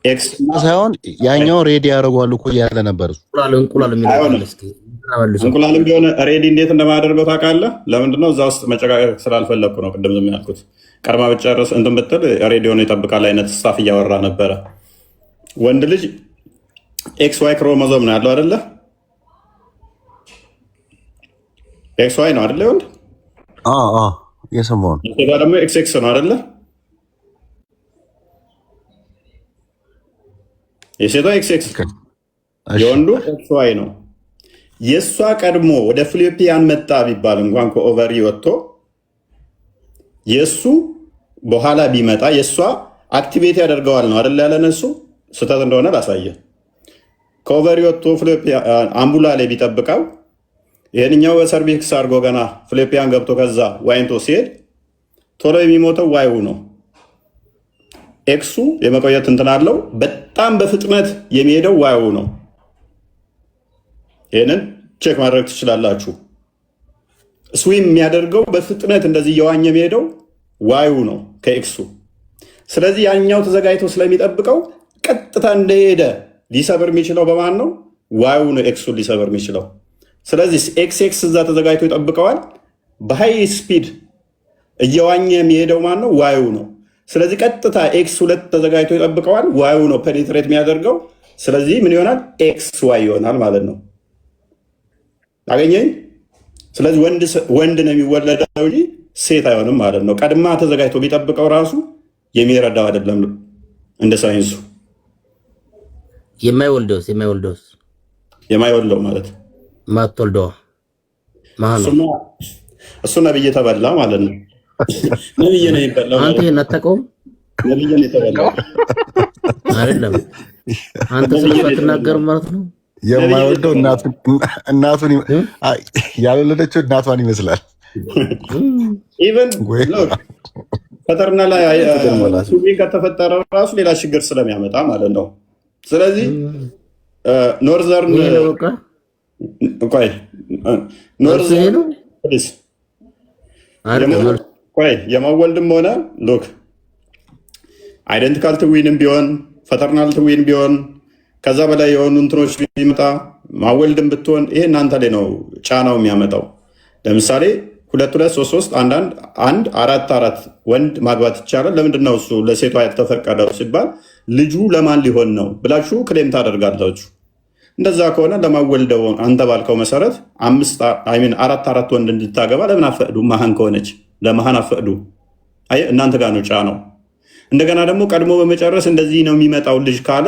ኤክስ ሳይሆን ያኛው ሬዲ ያደርጓሉ እኮ ያለ ነበር። እንቁላልም ቢሆን ሬዲ እንዴት እንደማያደርገው ታውቃለህ? ለምንድነው? እዛ ውስጥ መጨቃጨቅ ስላልፈለግኩ ነው። ቅድም ዝም ያልኩት ቀድማ ብጨርስ እንትን ብትል ሬዲዮን ይጠብቃል አይነት ስታፍ እያወራ ነበረ። ወንድ ልጅ ኤክስ ዋይ ክሮሞዞም ነው ያለው አይደለ? ኤክስ ዋይ ነው አይደለ? ወንድ የሰማሁ ነው። ሴቷ ደግሞ ኤክስ ኤክስ ነው አይደለ? የሴቷ ኤክስ ኤክስ፣ የወንዱ ኤክስ ዋይ ነው። የእሷ ቀድሞ ወደ ፊሊፒያን መጣ ቢባል እንኳን ከኦቨሪ ወጥቶ የእሱ በኋላ ቢመጣ የእሷ አክቲቬት ያደርገዋል ነው አይደለ? ያለን እሱ ስህተት እንደሆነ ላሳየ። ከኦቨሪ ወጥቶ አምቡላ ላይ ቢጠብቀው ይህንኛው በሰርቪክስ አድርጎ ገና ፊሊፒያን ገብቶ ከዛ ዋይንቶ ሲሄድ ቶሎ የሚሞተው ዋዩ ነው። ኤክሱ የመቆየት እንትን አለው። በጣም በፍጥነት የሚሄደው ዋዩ ነው። ይህንን ቼክ ማድረግ ትችላላችሁ። ስዊም የሚያደርገው በፍጥነት እንደዚህ እየዋኘ የሚሄደው ዋዩ ነው ከኤክሱ። ስለዚህ ያኛው ተዘጋጅቶ ስለሚጠብቀው ቀጥታ እንደሄደ ሊሰብር የሚችለው በማን ነው? ዋዩ ነው ኤክሱን ሊሰብር የሚችለው። ስለዚህ ኤክስ ኤክስ እዛ ተዘጋጅቶ ይጠብቀዋል። በሃይ ስፒድ እየዋኘ የሚሄደው ማን ነው? ዋዩ ነው። ስለዚህ ቀጥታ ኤክስ 2 ተዘጋጅቶ ይጠብቀዋል። ዋዩ ነው ፔኔትሬት የሚያደርገው። ስለዚህ ምን ይሆናል? ኤክስ ዋይ ይሆናል ማለት ነው። አገኘኝ? ስለዚህ ወንድ ነው የሚወለደው እንጂ ሴት አይሆንም ማለት ነው። ቀድማ ተዘጋጅቶ ቢጠብቀው ራሱ የሚረዳው አይደለም እንደ ሳይንሱ። የማይወልደው ማለት ማትወልደው ማን ነው? እሱ ነብይ ተበላ ማለት ነው። ነብይ ነው ይበላው። አንተ እናተቀውም ነብይ ነው የተበላው አይደለም። አንተ ስለዚህ አትናገርም ማለት ነው። የማይወልደው እናቱን ያልወለደችው እናቷን ይመስላል። ኢቨን ፈጠርና ላይ ሱቢ ከተፈጠረ ራሱ ሌላ ችግር ስለሚያመጣ ማለት ነው። ስለዚህ ኖርዘርን የማወልድም ሆነ ሎክ አይደንቲካል ትዊንም ቢሆን ፈተርናል ትዊን ቢሆን ከዛ በላይ የሆኑ እንትኖች ቢመጣ ማወልድም ብትሆን ይሄ እናንተ ላይ ነው ጫናው የሚያመጣው። ለምሳሌ 2 2 3 3 1 1 4 ወንድ ማግባት ይቻላል። ለምንድን ነው እሱ ለሴቷ ያልተፈቀደው ሲባል ልጁ ለማን ሊሆን ነው ብላችሁ ክሌም ታደርጋላችሁ። እንደዛ ከሆነ ለማወልደው አንተ ባልከው መሰረት 4 4 ወንድ እንድታገባ ለምን አፈቅዱ? መሀን ከሆነች ለመሀን አፈቅዱ። አይ እናንተ ጋር ነው ጫናው። እንደገና ደግሞ ቀድሞ በመጨረስ እንደዚህ ነው የሚመጣው ልጅ ካለ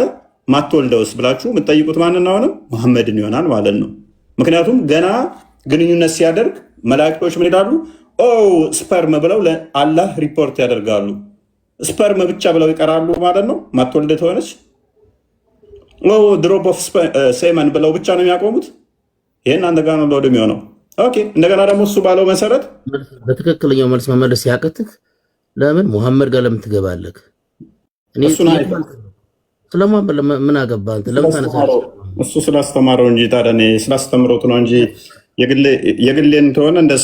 ማትወልደውስ ብላችሁ የምትጠይቁት ማንን ነው? መሐመድን ይሆናል ማለት ነው። ምክንያቱም ገና ግንኙነት ሲያደርግ መላእክቶች ምን ይላሉ? ኦ ስፐርም ብለው ለአላህ ሪፖርት ያደርጋሉ። ስፐርም ብቻ ብለው ይቀራሉ ማለት ነው። ማትወልደ ተሆነች ድሮፕ ኦፍ ሴመን ብለው ብቻ ነው የሚያቆሙት። ይህን አንተ ጋር ነው ለወደ የሚሆነው። ኦኬ እንደገና ደግሞ እሱ ባለው መሰረት በትክክለኛው መልስ መመለስ ሲያቅትህ ለምን ሙሐመድ ጋር ለምን ትገባለህ? ስለማን ምን አገባ አንተ? ለምን ታነሳለህ? እሱ ስላስተማረው እንጂ ታዲያ እኔ ስላስተምሮት ነው እንጂ የግሌን ተሆነ እንደ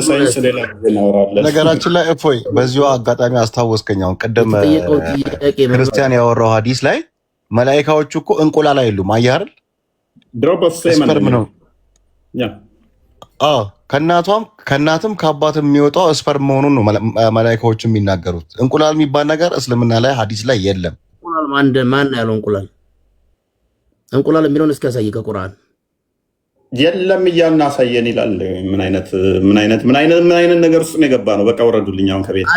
ሳይንስ ሌላ እናወራለን። ነገራችን ላይ እፎይ በዚሁ አጋጣሚ አስታወስከኝ። አሁን ቅድም ክርስቲያን ያወራው ሀዲስ ላይ መላኢካዎቹ እኮ እንቁላል አይሉም። አየህ አይደል? ድሮፕ ኦፍ ስፐርም ነው። ከእናትም ከአባትም የሚወጣው ስፐርም መሆኑን ነው መላኢካዎቹ የሚናገሩት። እንቁላል የሚባል ነገር እስልምና ላይ ሀዲስ ላይ የለም። ማን ያለው እንቁላል የሚለውን እስኪ ያሳይ ከቁርአን የለም እያልን አሳየን ይላል። ምን አይነት ነገር ውስጥ ነው የገባ ነው? በቃ ወረዱልኝ አሁን ከቤት።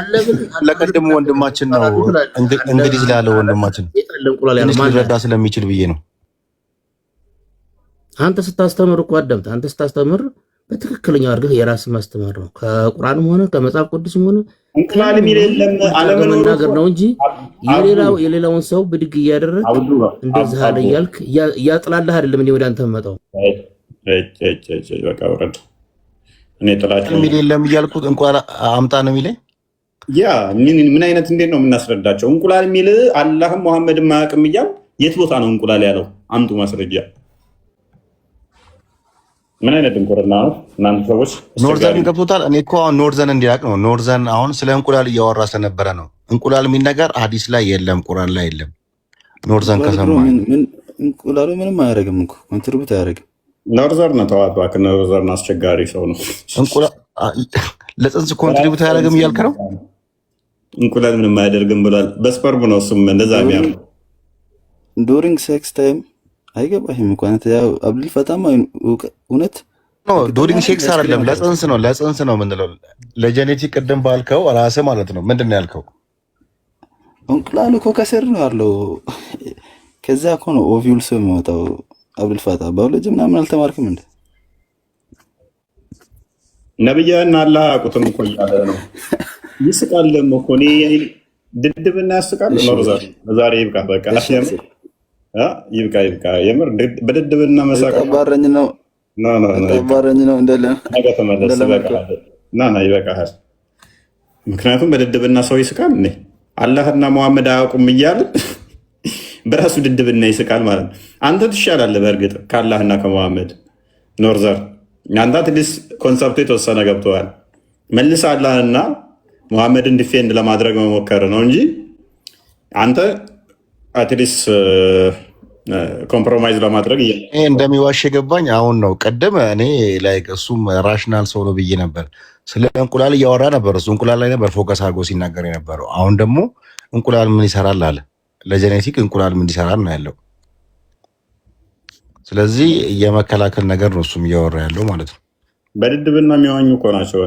ለቀድሞ ወንድማችን ነው እንግዲህ ስላለ ወንድማችን ትንሽ ሊረዳ ስለሚችል ብዬ ነው። አንተ ስታስተምር እኮ አዳምጥ። አንተ ስታስተምር በትክክለኛው አድርገህ የራስህ ማስተማር ነው። ከቁርአንም ሆነ ከመጽሐፍ ቅዱስም ሆነ እንቁላል የሚል የለም አለመናገር ነው እንጂ የሌላውን ሰው ብድግ እያደረግ እንደዚህ አለ እያልክ እያጥላለህ አይደለም። እኔ ወደ አንተ መጣው በቃ ወረድ። እኔ ጥላቸው የሚል የለም እያልኩት እንቁላል አምጣ ነው የሚለኝ። ያ ምን አይነት እንዴት ነው የምናስረዳቸው? እንቁላል የሚል አላህም መሐመድም አያውቅም እያል የት ቦታ ነው እንቁላል ያለው? አምጡ ማስረጃ። ምን አይነት ድንቁርና ነው እናንተ ሰዎች? ኖርዘርን ገብቶታል። እኔ እኮ አሁን ኖርዘርን እንዲያውቅ ነው። ኖርዘርን አሁን ስለ እንቁላል እያወራ ስለነበረ ነው። እንቁላል የሚል ነገር ሀዲስ ላይ የለም፣ ቁርአን ላይ የለም። ኖርዘርን ከሰማ እንቁላሉ ምንም አያደርግም እኮ ኮንትሪቢዩት አያደርግም። ኖርዘርን ነው ተዋት እባክህ። ኖርዘርን አስቸጋሪ ሰው ነው። እንቁላል ለጽንስ ኮንትሪቢዩት አያደርግም እያልክ ነው? እንቁላል ምንም አያደርግም ብሏል። በስፐርም ነው እሱም እንደዛ የሚያምነው። ዱሪንግ ሴክስ ታይም አይገባህም እኮ አንተ። ያው አብዱል ፈታም እውነት ኖ ዱሪንግ ሴክስ አይደለም፣ ለጽንስ ነው የምንለው። ለጄኔቲክ ቅድም ባልከው ራስህ ማለት ነው። ምንድን ነው ያልከው? እንቁላሉ እኮ ከስር ነው ያለው። ከዛ እኮ ነው ኦቪዩልስ የሚወጣው። አብዱል ፈታ ባዮሎጂ ምናምን አልተማርክም እንዴ? ነብያና አላህ አቁጥም እኮ እያለ ነው። ይስቃል ደግሞ እኮ እኔ ድድብና ያስቃል። ዛሬ ይብቃ፣ በቃ ይብቃ። የምር በድድብና መሳቅ ተባረኝ ነው እንደለ ነገ ተመለስ። ይበቃል። ምክንያቱም በድድብና ሰው ይስቃል። እኔ አላህና መሐመድ አያውቁም እያልን በራሱ ድድብና ይስቃል ማለት ነው። አንተ ትሻላለህ በእርግጥ ከአላህና ከመሐመድ ኖርዘር። አንተ አትሊስት ኮንሰፕቱ የተወሰነ ገብተዋል። መልስ አላህና መሐመድን ዲፌንድ ለማድረግ መሞከር ነው እንጂ አንተ አትሊስት ኮምፕሮማይዝ ለማድረግ ይሄ እንደሚዋሽ የገባኝ አሁን ነው። ቅድም እኔ ላይክ እሱም ራሽናል ሰው ነው ብዬ ነበር። ስለ እንቁላል እያወራ ነበር። እሱ እንቁላል ላይ ነበር ፎከስ አድርጎ ሲናገር የነበረው። አሁን ደግሞ እንቁላል ምን ይሰራል አለ። ለጄኔቲክ እንቁላል ምን ይሰራል ነው ያለው። ስለዚህ የመከላከል ነገር ነው እሱም እያወራ ያለው ማለት ነው። በድድብና የሚዋኙ እኮ ናቸው።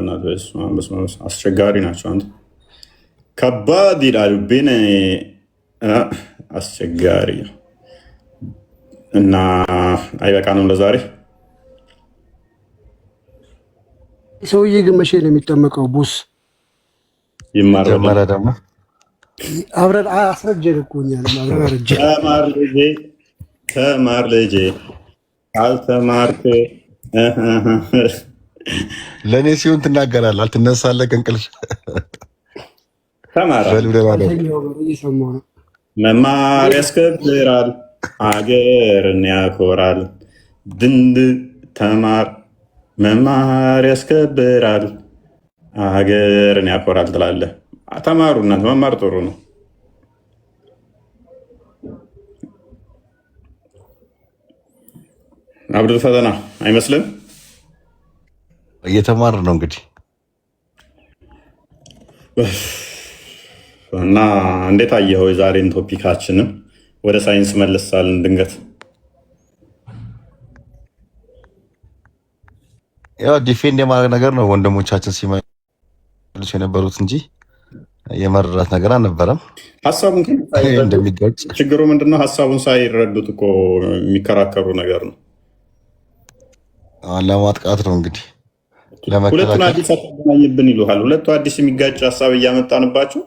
አስቸጋሪ ናቸው። አንተ ከባድ ይላሉ ብን አስቸጋሪ እና አይበቃንም ለዛሬ። ሰውዬ ግን መቼ ነው የሚጠመቀው? ቡስ ይማረ ደግሞ አብረን አስረጀን እኮ እኛን አብረን አረጀን። ተማር ልጄ ካልተማርክ ለእኔ ሲሆን ትናገራለህ፣ አልትነሳለህ ከእንቅልፍ። ተማር እየሰማሁ ነው። መማር ያስከብራል፣ አገርን ያኮራል። ድንድ ተማር መማር ያስከብራል፣ አገርን ያኮራል ትላለህ። ተማሩ እናንተ፣ መማር ጥሩ ነው። አብዱል ፈተና አይመስልም? እየተማር ነው እንግዲህ። እና እንዴት አየኸው የዛሬን ቶፒካችንን? ወደ ሳይንስ መለሳልን ድንገት። ያው ዲፌንድ የማድረግ ነገር ነው ወንድሞቻችን ሲመልሱ የነበሩት እንጂ የመረዳት ነገር አልነበረም። ሀሳቡን እንደሚጋጭ ችግሩ ምንድነው? ሀሳቡን ሳይረዱት እኮ የሚከራከሩ ነገር ነው። ለማጥቃት ነው እንግዲህ። ሁለቱን አዲስ አታገናኝብን ይሉሃል። ሁለቱ አዲስ የሚጋጭ ሀሳብ እያመጣንባቸው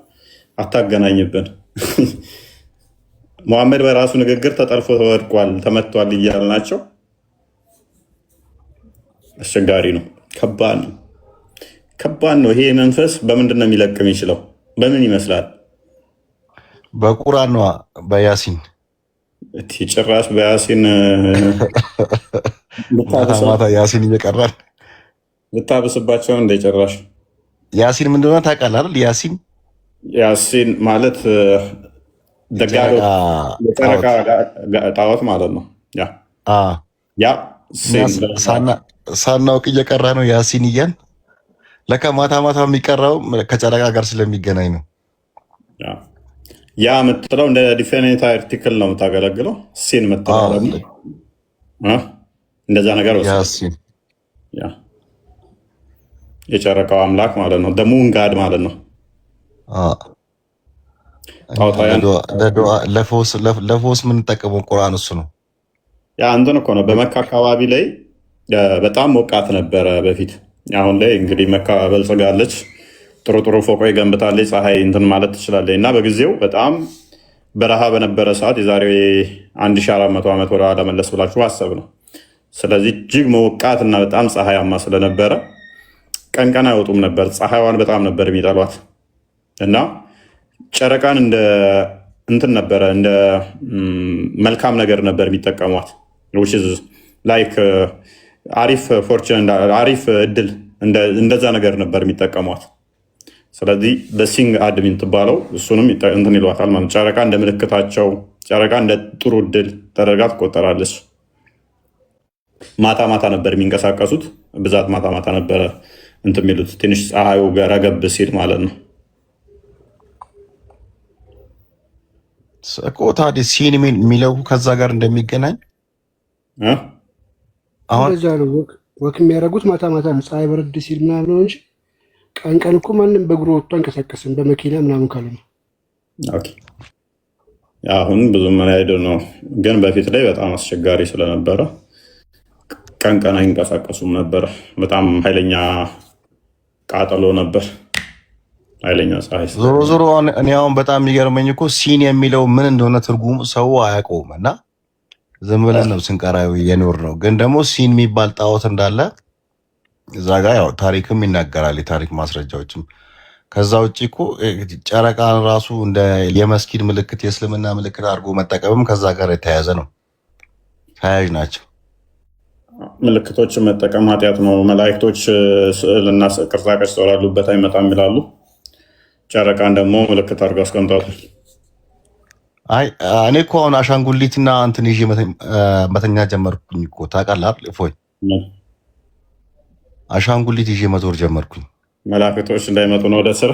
አታገናኝብን። መሐመድ በራሱ ንግግር ተጠልፎ ተወድቋል፣ ተመቷል እያልናቸው አስቸጋሪ ነው። ከባድ ነው። ይሄ መንፈስ በምንድን ነው የሚለቅ የሚችለው? በምን ይመስላል? በቁርአን ነው፣ በያሲን ጭራሽ በያሲን ማታ ያሲን እየቀራል ልታብስባቸው እንደ ጭራሽ። ያሲን ምንድነው ታውቃለህ አይደል? ያሲን ማለት የጨረቃ ጣዖት ማለት ነው። ያ ሳናውቅ እየቀራ ነው ያሲን እያን። ለካ ማታ ማታ የሚቀራው ከጨረቃ ጋር ስለሚገናኝ ነው። ያ የምትለው እንደ ዲፌኒት አርቲክል ነው የምታገለግለው። ሲን የምትለው ደግሞ እንደዛ ነገር ያሲን የጨረቃው አምላክ ማለት ነው። ደሙን ጋድ ማለት ነው። ለፈውስ የምንጠቀመው ቁርአን እሱ ነው። ያ እንትን እኮ ነው። በመካ አካባቢ ላይ በጣም ሞቃት ነበረ በፊት። አሁን ላይ እንግዲህ መካ በልጽጋለች፣ ጥሩ ጥሩ ፎቆች ገንብታለች፣ ፀሐይ እንትን ማለት ትችላለች። እና በጊዜው በጣም በረሃ በነበረ ሰዓት የዛሬ 1400 ዓመት ወደ ኋላ መለስ ብላችሁ አሰብ ነው። ስለዚህ እጅግ ሞቃት እና በጣም ፀሐያማ ስለነበረ ቀን ቀን አይወጡም ነበር። ፀሐይዋን በጣም ነበር የሚጠሏት እና ጨረቃን እንደ እንትን ነበረ እንደ መልካም ነገር ነበር የሚጠቀሟት። ላይክ አሪፍ ፎርቹን አሪፍ እድል እንደዛ ነገር ነበር የሚጠቀሟት። ስለዚህ በሲንግ አድም የምትባለው እሱንም እንትን ይሏታል ማለት ጨረቃ እንደ ምልክታቸው፣ ጨረቃ እንደ ጥሩ እድል ተደርጋ ትቆጠራለች። ማታ ማታ ነበር የሚንቀሳቀሱት፣ ብዛት ማታ ማታ ነበረ እንትን የሚሉት ትንሽ ፀሐዩ ረገብ ሲል ማለት ነው። እኮ ታዲያ ሲን የሚለው ከዛ ጋር እንደሚገናኝ አሁን እንደዛ ነው። ወክ የሚያደርጉት ማታ ማታ ነው፣ ፀሐይ በረድ ሲል ምናምን ነው እንጂ ቀን ቀን እኮ ማንም በእግሩ ወጥቶ አይንቀሳቀስም፣ በመኪና ምናምን ካለ ነው። ኦኬ አሁን ብዙም አይደ ነው፣ ግን በፊት ላይ በጣም አስቸጋሪ ስለነበረ ቀን ቀን አይንቀሳቀሱም ነበር። በጣም ኃይለኛ ቃጠሎ ነበር፣ ኃይለኛ ፀሐይ። ዞሮ ዞሮ እኔ አሁን በጣም የሚገርመኝ እኮ ሲን የሚለው ምን እንደሆነ ትርጉሙ ሰው አያውቀውም እና ዝም ብለን ነው ስንቀራዊ የኖር ነው። ግን ደግሞ ሲን የሚባል ጣዖት እንዳለ እዛ ጋር ያው ታሪክም ይናገራል፣ የታሪክ ማስረጃዎችም። ከዛ ውጭ እኮ ጨረቃን ራሱ እንደ የመስጊድ ምልክት የእስልምና ምልክት አድርጎ መጠቀምም ከዛ ጋር የተያያዘ ነው፣ ተያያዥ ናቸው። ምልክቶችን መጠቀም ኃጢአት ነው። መላእክቶች ስዕልና ቅርጻቅርጽ ተወላሉበት አይመጣም ይላሉ። ጨረቃን ደግሞ ምልክት አድርገው አስቀምጠዋል። አይ እኔ እኮ አሁን አሻንጉሊትና እንትን ይዤ መተኛ ጀመርኩኝ እኮ ታውቃለህ። እፎይ አሻንጉሊት ይዤ መዞር ጀመርኩኝ። መላእክቶች እንዳይመጡ ነው ወደ ስር።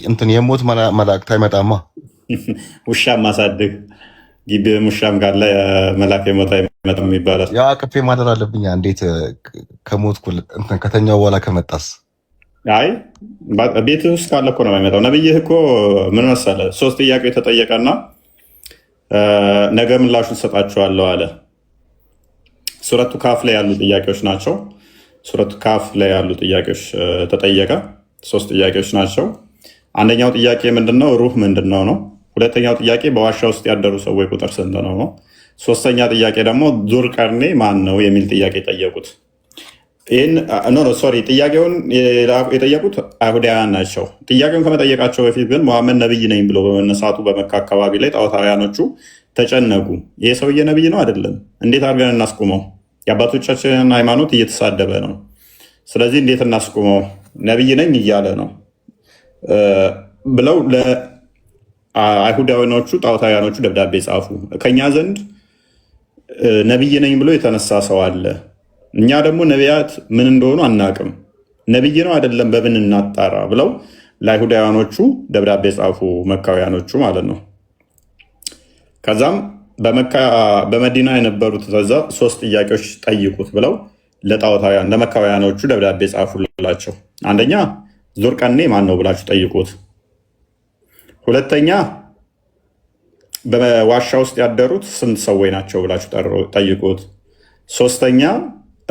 እንትን የሞት መላእክት አይመጣማ። ውሻ ማሳድግ ግቢ ውሻም ካለ መልአክ የሞት አይመጣም ይባላል። ያ አቅፌ ማደር አለብኝ። እንዴት ከሞትኩ እንትን ከተኛው በኋላ ከመጣስ? አይ ቤት ውስጥ ካለ እኮ ነው የሚመጣው። ነብይህ እኮ ምን መሰለህ 3 ጥያቄ ተጠየቀና ነገ ምላሹን ሰጣችኋለሁ አለ። ሱረቱ ካፍ ላይ ያሉ ጥያቄዎች ናቸው። ሱረቱ ካፍ ላይ ያሉ ጥያቄዎች ተጠየቀ። 3 ጥያቄዎች ናቸው። አንደኛው ጥያቄ ምንድነው? ሩህ ምንድነው ነው። ሁለተኛው ጥያቄ በዋሻ ውስጥ ያደሩ ሰዎች ቁጥር ስንት ነው ነው። ሶስተኛ ጥያቄ ደግሞ ዙልቀርኔ ማን ነው የሚል ጥያቄ ጠየቁት። ጥያቄውን የጠየቁት አይሁዳውያን ናቸው። ጥያቄውን ከመጠየቃቸው በፊት ግን መሐመድ ነብይ ነኝ ብሎ በመነሳቱ በመካ አካባቢ ላይ ጣዖታውያኖቹ ተጨነቁ። ይህ ሰውዬ ነብይ ነው አይደለም? እንዴት አድርገን እናስቁመው? የአባቶቻችንን ሃይማኖት እየተሳደበ ነው። ስለዚህ እንዴት እናስቁመው? ነብይ ነኝ እያለ ነው ብለው ለአይሁዳውያኖቹ ጣዖታውያኖቹ ደብዳቤ ጻፉ። ከኛ ዘንድ ነብይ ነኝ ብሎ የተነሳ ሰው አለ። እኛ ደግሞ ነቢያት ምን እንደሆኑ አናቅም። ነብይ ነው አይደለም በምን እናጣራ ብለው ለአይሁዳውያኖቹ ደብዳቤ ጻፉ፣ መካውያኖቹ ማለት ነው። ከዛም በመዲና የነበሩት ከዛ 3 ጥያቄዎች ጠይቁት ብለው ለጣዖታውያን ለመካውያኖቹ ደብዳቤ ጻፉላቸው። አንደኛ ዙልቀርኔ ማን ነው ብላችሁ ጠይቁት። ሁለተኛ በዋሻ ውስጥ ያደሩት ስንት ሰዎች ናቸው ብላችሁ ጠይቁት። ሶስተኛ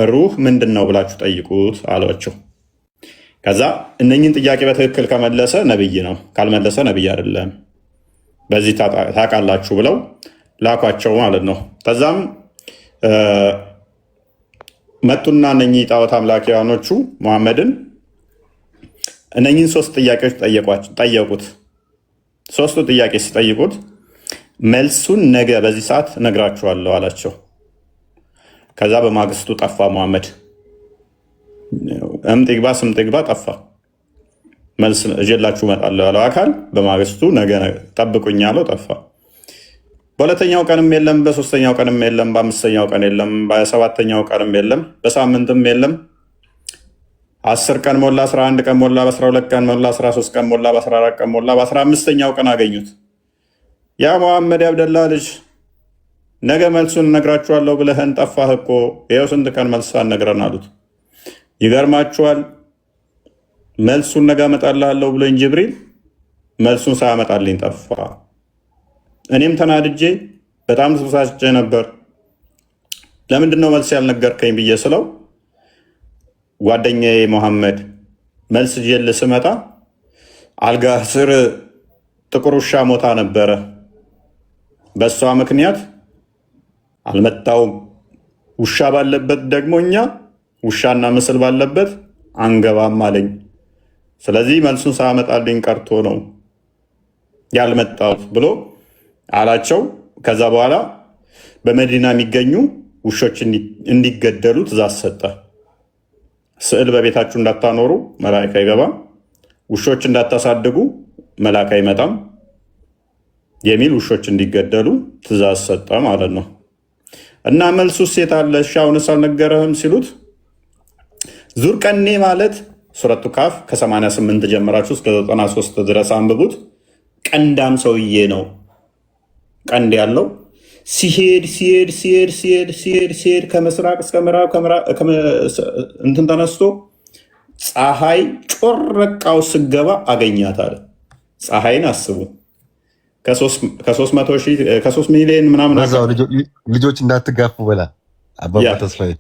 ሩህ ምንድን ነው ብላችሁ ጠይቁት አሏቸው። ከዛ እነኝን ጥያቄ በትክክል ከመለሰ ነብይ ነው፣ ካልመለሰ ነብይ አይደለም፣ በዚህ ታውቃላችሁ ብለው ላኳቸው ማለት ነው። ከዛም መጡና እነኚህ ጣዖት አምላኪያኖቹ መሐመድን እነኝን 3 ጥያቄዎች ጠየቁት። 3ቱ ጥያቄ ሲጠይቁት መልሱን ነገ በዚህ ሰዓት እነግራችኋለሁ አላቸው። ከዛ በማግስቱ ጠፋ መሐመድ። እምጥግባ ስምጥግባ ጠፋ። መልስ እጀላችሁ እመጣለሁ ያለው አካል በማግስቱ ነገ ጠብቁኝ ያለው ጠፋ። በሁለተኛው ቀንም የለም፣ በ3ኛው ቀንም የለም፣ በ5ኛው ቀን የለም፣ በ7ኛው ቀንም የለም፣ በሳምንትም የለም። 10 ቀን ሞላ፣ 11 ቀን ሞላ፣ በ12 ቀን ሞላ፣ 13 ቀን ሞላ፣ በ14 ቀን ሞላ፣ በ15ኛው ቀን አገኙት። ያ መሐመድ ያብደላ ልጅ ነገ መልሱን እነግራችኋለሁ ብለህን ጠፋህ እኮ ይኸው ስንት ቀን መልስ አልነግረን አሉት። ይገርማችኋል፣ መልሱን ነገ አመጣልሃለሁ ብሎኝ ጅብሪል መልሱን ሳያመጣልኝ ጠፋ። እኔም ተናድጄ በጣም ተበሳጭቼ ነበር። ለምንድነው መልስ ያልነገርከኝ ብዬ ስለው ጓደኛዬ መሐመድ መልስ ይዤልህ ስመጣ አልጋ ስር ጥቁር ውሻ ሞታ ነበረ። በእሷ ምክንያት አልመጣውም። ውሻ ባለበት ደግሞ እኛ ውሻና ምስል ባለበት አንገባም አለኝ። ስለዚህ መልሱን ሳያመጣልኝ ቀርቶ ነው ያልመጣሁት ብሎ አላቸው። ከዛ በኋላ በመዲና የሚገኙ ውሾች እንዲገደሉ ትእዛዝ ሰጠ። ስዕል በቤታችሁ እንዳታኖሩ መላእክት አይገባም፣ ውሾች እንዳታሳድጉ መልአክ አይመጣም የሚል ውሾች እንዲገደሉ ትእዛዝ ሰጠ ማለት ነው። እና መልሱ ሴት አለ ሻውንስ አልነገረህም ሲሉት ዙልቀርኔ ማለት ሱረቱ ካፍ ከ88 ጀምራችሁ እስከ 93 ድረስ አንብቡት። ቀንዳም ሰውዬ ነው። ቀንድ ያለው ሲሄድ ሲሄድ ሲሄድ ሲሄድ ሲሄድ ሲሄድ ከምስራቅ እስከ ምዕራብ እንትን ተነስቶ ፀሐይ ጮረቃው ስገባ አገኛት አለ። ፀሐይን አስቡ ከ3 ሚሊዮን ምናምን ልጆች እንዳትጋፉ በላ አባባ ተስፋዬ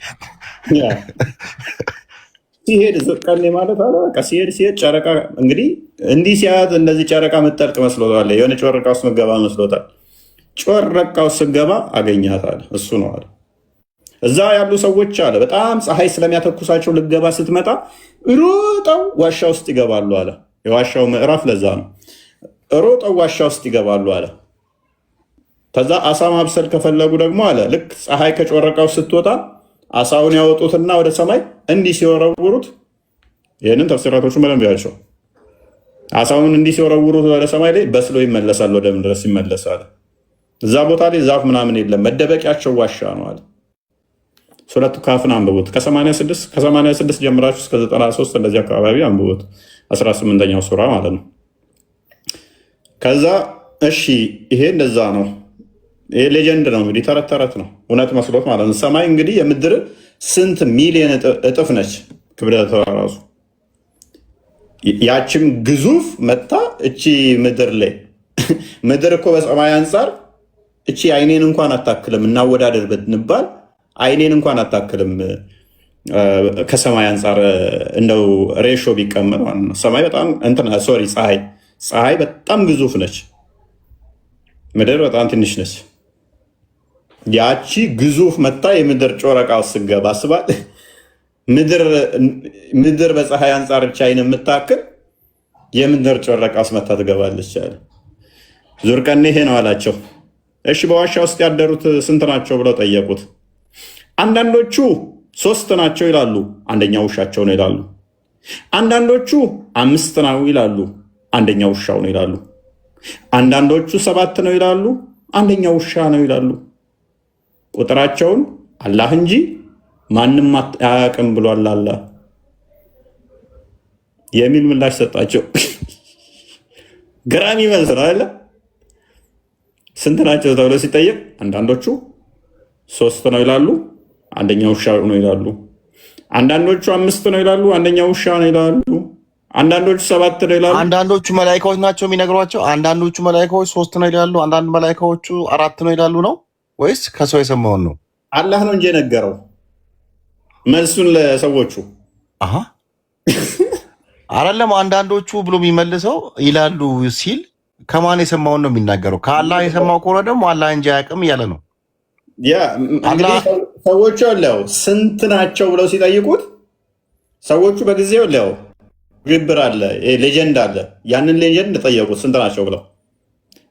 ሲሄድ ቀኔ ማለት አለ። በቃ ሲሄድ ሲሄድ ጨረቃ እንግዲህ እንዲህ ሲያያት እንደዚህ ጨረቃ ምጠልቅ መስሎታል። የሆነ ጮረቃ ውስጥ ምገባ መስሎታል። ጮረቃው ስገባ አገኛት አለ። እሱ ነው አለ። እዛ ያሉ ሰዎች አለ በጣም ፀሐይ ስለሚያተኩሳቸው ልገባ ስትመጣ ሮጠው ዋሻ ውስጥ ይገባሉ አለ። የዋሻው ምዕራፍ ለዛ ነው። ሮጠው ዋሻ ውስጥ ይገባሉ አለ። ከዛ አሳ ማብሰል ከፈለጉ ደግሞ አለ ልክ ፀሐይ ከጮረቃው ስትወጣ አሳውን ያወጡትና ወደ ሰማይ እንዲህ ሲወረውሩት፣ ይህንን ተፍሲራቶቹን በደንብ ያቸው። አሳውን እንዲህ ሲወረውሩት ወደ ሰማይ ላይ በስሎ ይመለሳል፣ ወደ ምድር ይመለሳል። እዛ ቦታ ላይ ዛፍ ምናምን የለም፣ መደበቂያቸው ዋሻ ነው አለ። ሱረቱ ካፍን አንብቡት። ከ86 ጀምራችሁ እስከ 93 እንደዚህ አካባቢ አንብቡት። 18ኛው ሱራ ማለት ነው። ከዛ እሺ ይሄ እንደዛ ነው። ይሄ ሌጀንድ ነው እንግዲህ ተረት ተረት ነው፣ እውነት መስሎት ማለት ነው። ሰማይ እንግዲህ የምድር ስንት ሚሊዮን እጥፍ ነች ክብደቷ ራሱ። ያችም ግዙፍ መታ እቺ ምድር ላይ ምድር እኮ በሰማይ አንጻር እቺ አይኔን እንኳን አታክልም። እናወዳደር ብንባል አይኔን እንኳን አታክልም ከሰማይ አንጻር እንደው ሬሾ ቢቀመጥ ማለት ነው። ሰማይ በጣም ፀሐይ በጣም ግዙፍ ነች፣ ምድር በጣም ትንሽ ነች። ያቺ ግዙፍ መታ የምድር ጮረቃ ውስጥ ስገባ አስባል። ምድር በፀሐይ አንጻር ብቻ አይን የምታክል የምድር ጮረቃ ውስጥ መታ ትገባለች አለ። ዙርቀኔ ይሄ ነው አላቸው። እሺ በዋሻ ውስጥ ያደሩት ስንት ናቸው ብለው ጠየቁት። አንዳንዶቹ 3 ናቸው ይላሉ፣ አንደኛው ውሻቸው ነው ይላሉ። አንዳንዶቹ 5 ነው ይላሉ፣ አንደኛው ውሻው ነው ይላሉ። አንዳንዶቹ 7 ነው ይላሉ፣ አንደኛው ውሻ ነው ይላሉ። ቁጥራቸውን አላህ እንጂ ማንም አያውቅም ብሏል አላህ የሚል ምላሽ ሰጣቸው። ገራሚ ይመስላል አይደል? ስንት ናቸው ተብሎ ሲጠየቅ አንዳንዶቹ 3 ነው ይላሉ፣ አንደኛው ውሻ ነው ይላሉ። አንዳንዶቹ 5 ነው ይላሉ፣ አንደኛው ውሻ ነው ይላሉ። አንዳንዶቹ 7 ነው ይላሉ። አንዳንዶቹ መላኢካዎች ናቸው የሚነግሯቸው። አንዳንዶቹ መላኢካዎች 3 ነው ይላሉ፣ አንዳንድ መላኢካዎቹ 4 ነው ይላሉ። ነው ወይስ ከሰው የሰማውን ነው? አላህ ነው እንጂ የነገረው መልሱን ለሰዎቹ አይደለም። አንዳንዶቹ ብሎ የሚመልሰው ይላሉ ሲል ከማን የሰማውን ነው የሚናገረው? ከአላህ የሰማው ከሆነ ደግሞ አላህ እንጂ አያውቅም እያለ ነው። ሰዎቹ ለው ስንት ናቸው ብለው ሲጠይቁት ሰዎቹ በጊዜው ለው ግብር አለ፣ ሌጀንድ አለ። ያንን ሌጀንድ ጠየቁት ስንት ናቸው ብለው።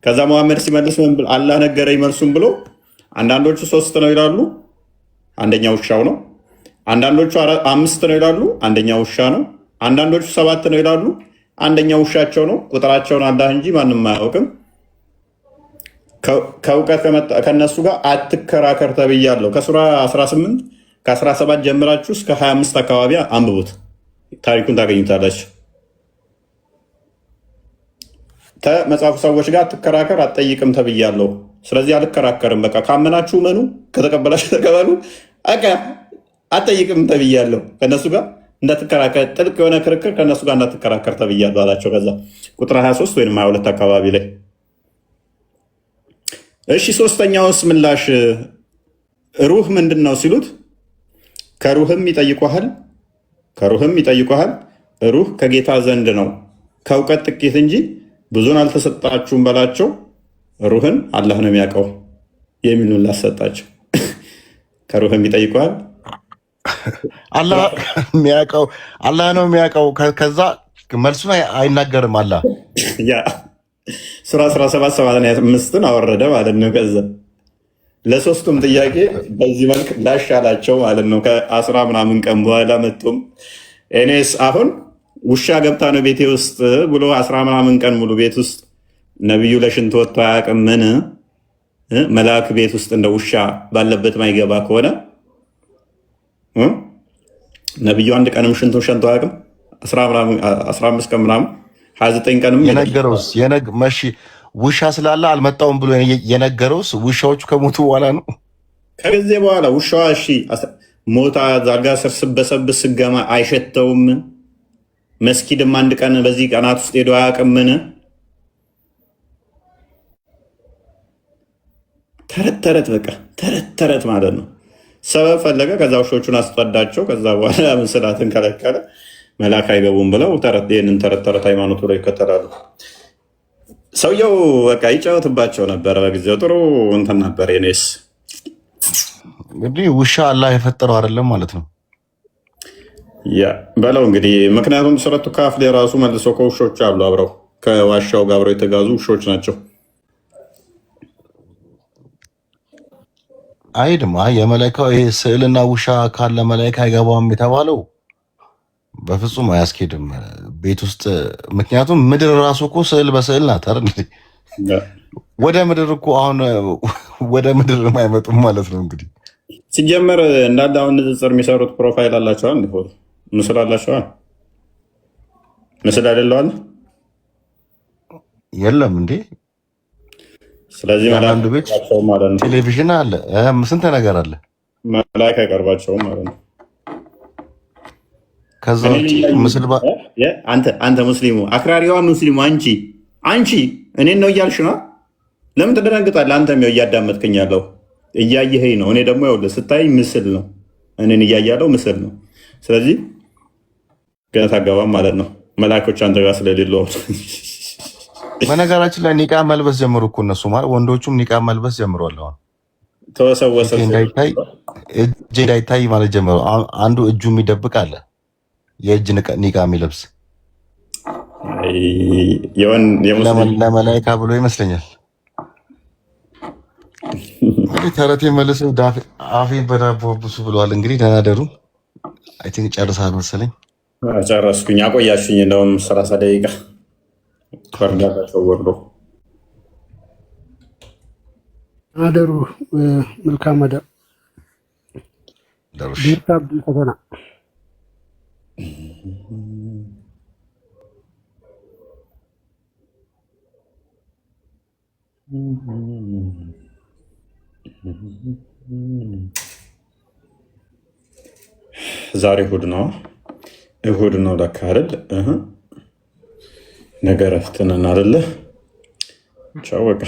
ከዛ መሐመድ ሲመልስ አላህ ነገረኝ መልሱም ብሎ አንዳንዶቹ 3 ነው ይላሉ፣ አንደኛው ውሻው ነው። አንዳንዶቹ 5 ነው ይላሉ፣ አንደኛው ውሻ ነው። አንዳንዶቹ 7 ነው ይላሉ፣ አንደኛው ውሻቸው ነው። ቁጥራቸውን አላህ እንጂ ማንም አያውቅም። ከእውቀት ከነሱ ጋር አትከራከር ተብያለሁ። ከሱራ 18 ከ17 ጀምራችሁ እስከ 25 አካባቢ አንብቡት፣ ታሪኩን ታገኙታላችሁ። ከመጽሐፉ ሰዎች ጋር አትከራከር አትጠይቅም ተብያለሁ። ስለዚህ አልከራከርም። በቃ ካመናችሁ መኑ፣ ከተቀበላችሁ ተቀበሉ። አትጠይቅም ተብያለሁ። ከነሱ ጋር እንዳትከራከር፣ ጥልቅ የሆነ ክርክር ከነሱ ጋር እንዳትከራከር ተብያለሁ አላቸው። ከዛ ቁጥር 23 ወይም 22 አካባቢ ላይ እሺ 3ኛውስ ምላሽ ሩህ ምንድን ነው ሲሉት ከሩህም ይጠይቋሃል። ሩህ ከጌታ ዘንድ ነው፣ ከእውቀት ጥቂት እንጂ ብዙን አልተሰጣችሁም በላቸው። ሩህን አላህ ነው የሚያውቀው የሚል ምላሽ ሰጣቸው። ከሩህም ይጠይቋል፣ አላህ ነው የሚያውቀው። ከዛ መልሱን አይናገርም አላህ። ሱራ 17:85 አወረደ ማለት ነው። ከዛ ለሶስቱም ጥያቄ በዚህ መልክ ላሻላቸው ማለት ነው። ከ10 ምናምን ቀን በኋላ መጡም እኔስ አሁን ውሻ ገብታ ነው ቤቴ ውስጥ ብሎ 10 ምናምን ቀን ሙሉ ቤት ውስጥ ነቢዩ ለሽንት ወጥቶ አያውቅም? ምን መልአክ ቤት ውስጥ እንደ ውሻ ባለበት ማይገባ ከሆነ ነቢዩ አንድ ቀንም ሽንቱን ሸንቶ አያውቅም? 15 ቀን ምናምን 29 ቀንም የነገረውስ መሺ ውሻ ስላለ አልመጣውም ብሎ የነገረውስ ውሻዎቹ ከሞቱ በኋላ ነው። ከጊዜ በኋላ ውሻዋ እሺ ሞታ ዛጋ ስር ስበሰብስ ስገማ አይሸተውም? መስጊድም አንድ ቀን በዚህ ቀናት ውስጥ ሄዶ አያውቅምን? ተረት በቃ ተረት ማለት ነው። ሰበብ ፈለገ፣ ከዛ ውሾቹን አስጸዳቸው። ከዛ በኋላ ምስላትን ከለከለ። መላክ አይገቡም ብለው ይህንን ተረት ሃይማኖቱ ላይ ይከተላሉ። ሰውየው በቃ ይጫወትባቸው ነበረ በጊዜው። ጥሩ እንትን ነበር። ኔስ እንግዲህ ውሻ አላህ የፈጠረው አይደለም ማለት ነው። ያ በለው እንግዲህ። ምክንያቱም ሱረቱ ካፍ ላይ ራሱ መልሶ ከውሾች አሉ አብረው ከዋሻው ጋር አብረው የተጋዙ ውሾች ናቸው። አይድማ የመላእክት ይሄ ስዕልና ውሻ ካለ መላእክት አይገባም የተባለው በፍጹም አያስኬድም ቤት ውስጥ። ምክንያቱም ምድር ራሱ እኮ ስዕል በስዕል ናት አይደል? ወደ ምድር እኮ አሁን ወደ ምድር አይመጡም ማለት ነው። እንግዲህ ሲጀመር እንዳለ አሁን ንጽጽር የሚሰሩት ፕሮፋይል አላቸዋል፣ ምስል አላቸዋል። ምስል አይደለዋል የለም እንዴ? ስለዚህ አንድ ቤት ማለት ነው ቴሌቪዥን አለ፣ ስንት ነገር አለ። መላክ አይቀርባቸውም ማለት ነው። ከዛ ውጭ ምስል አንተ ሙስሊሙ አክራሪዋ ሙስሊሙ አንቺ እኔን ነው እያልሽ ነው? ለምን ትደነግጣለህ? አንተም ያው እያዳመጥከኝ ያለው እያየኸኝ ነው። እኔ ደግሞ ይኸውልህ ስታይ ምስል ነው፣ እኔን እያያለው ምስል ነው። ስለዚህ ገነት አገባም ማለት ነው መላኮች አንተ ጋር ስለሌለው። በነገራችን ላይ ኒቃብ መልበስ ጀምሩ እኮ እነሱ ማለት ወንዶቹም ኒቃብ መልበስ ጀምሯል። አሁን ተወሰወሰ እጅ እንዳይታይ ማለት ጀምሮ አንዱ እጁ የሚደብቅ አለ፣ የእጅ ኒቃብ የሚለብስ ለመላይካ ብሎ ይመስለኛል። ተረቴ መልስ አፌን በዳቦ ብሱ ብለዋል። እንግዲህ ተናደሩ። አይ ቲንክ ጨርሳል መሰለኝ። ጨረስኩኝ። አቆያችሁኝ እንደውም 30 ደቂቃ ከእርዳታቸው ወርዶ ተናደሩ። መልካም አዳር። ቤርታ አብዱል ፈተና ዛሬ እሁድ ነው ለካ አይደል? ነገ እረፍት ነን አይደለ? ቻው በቃ።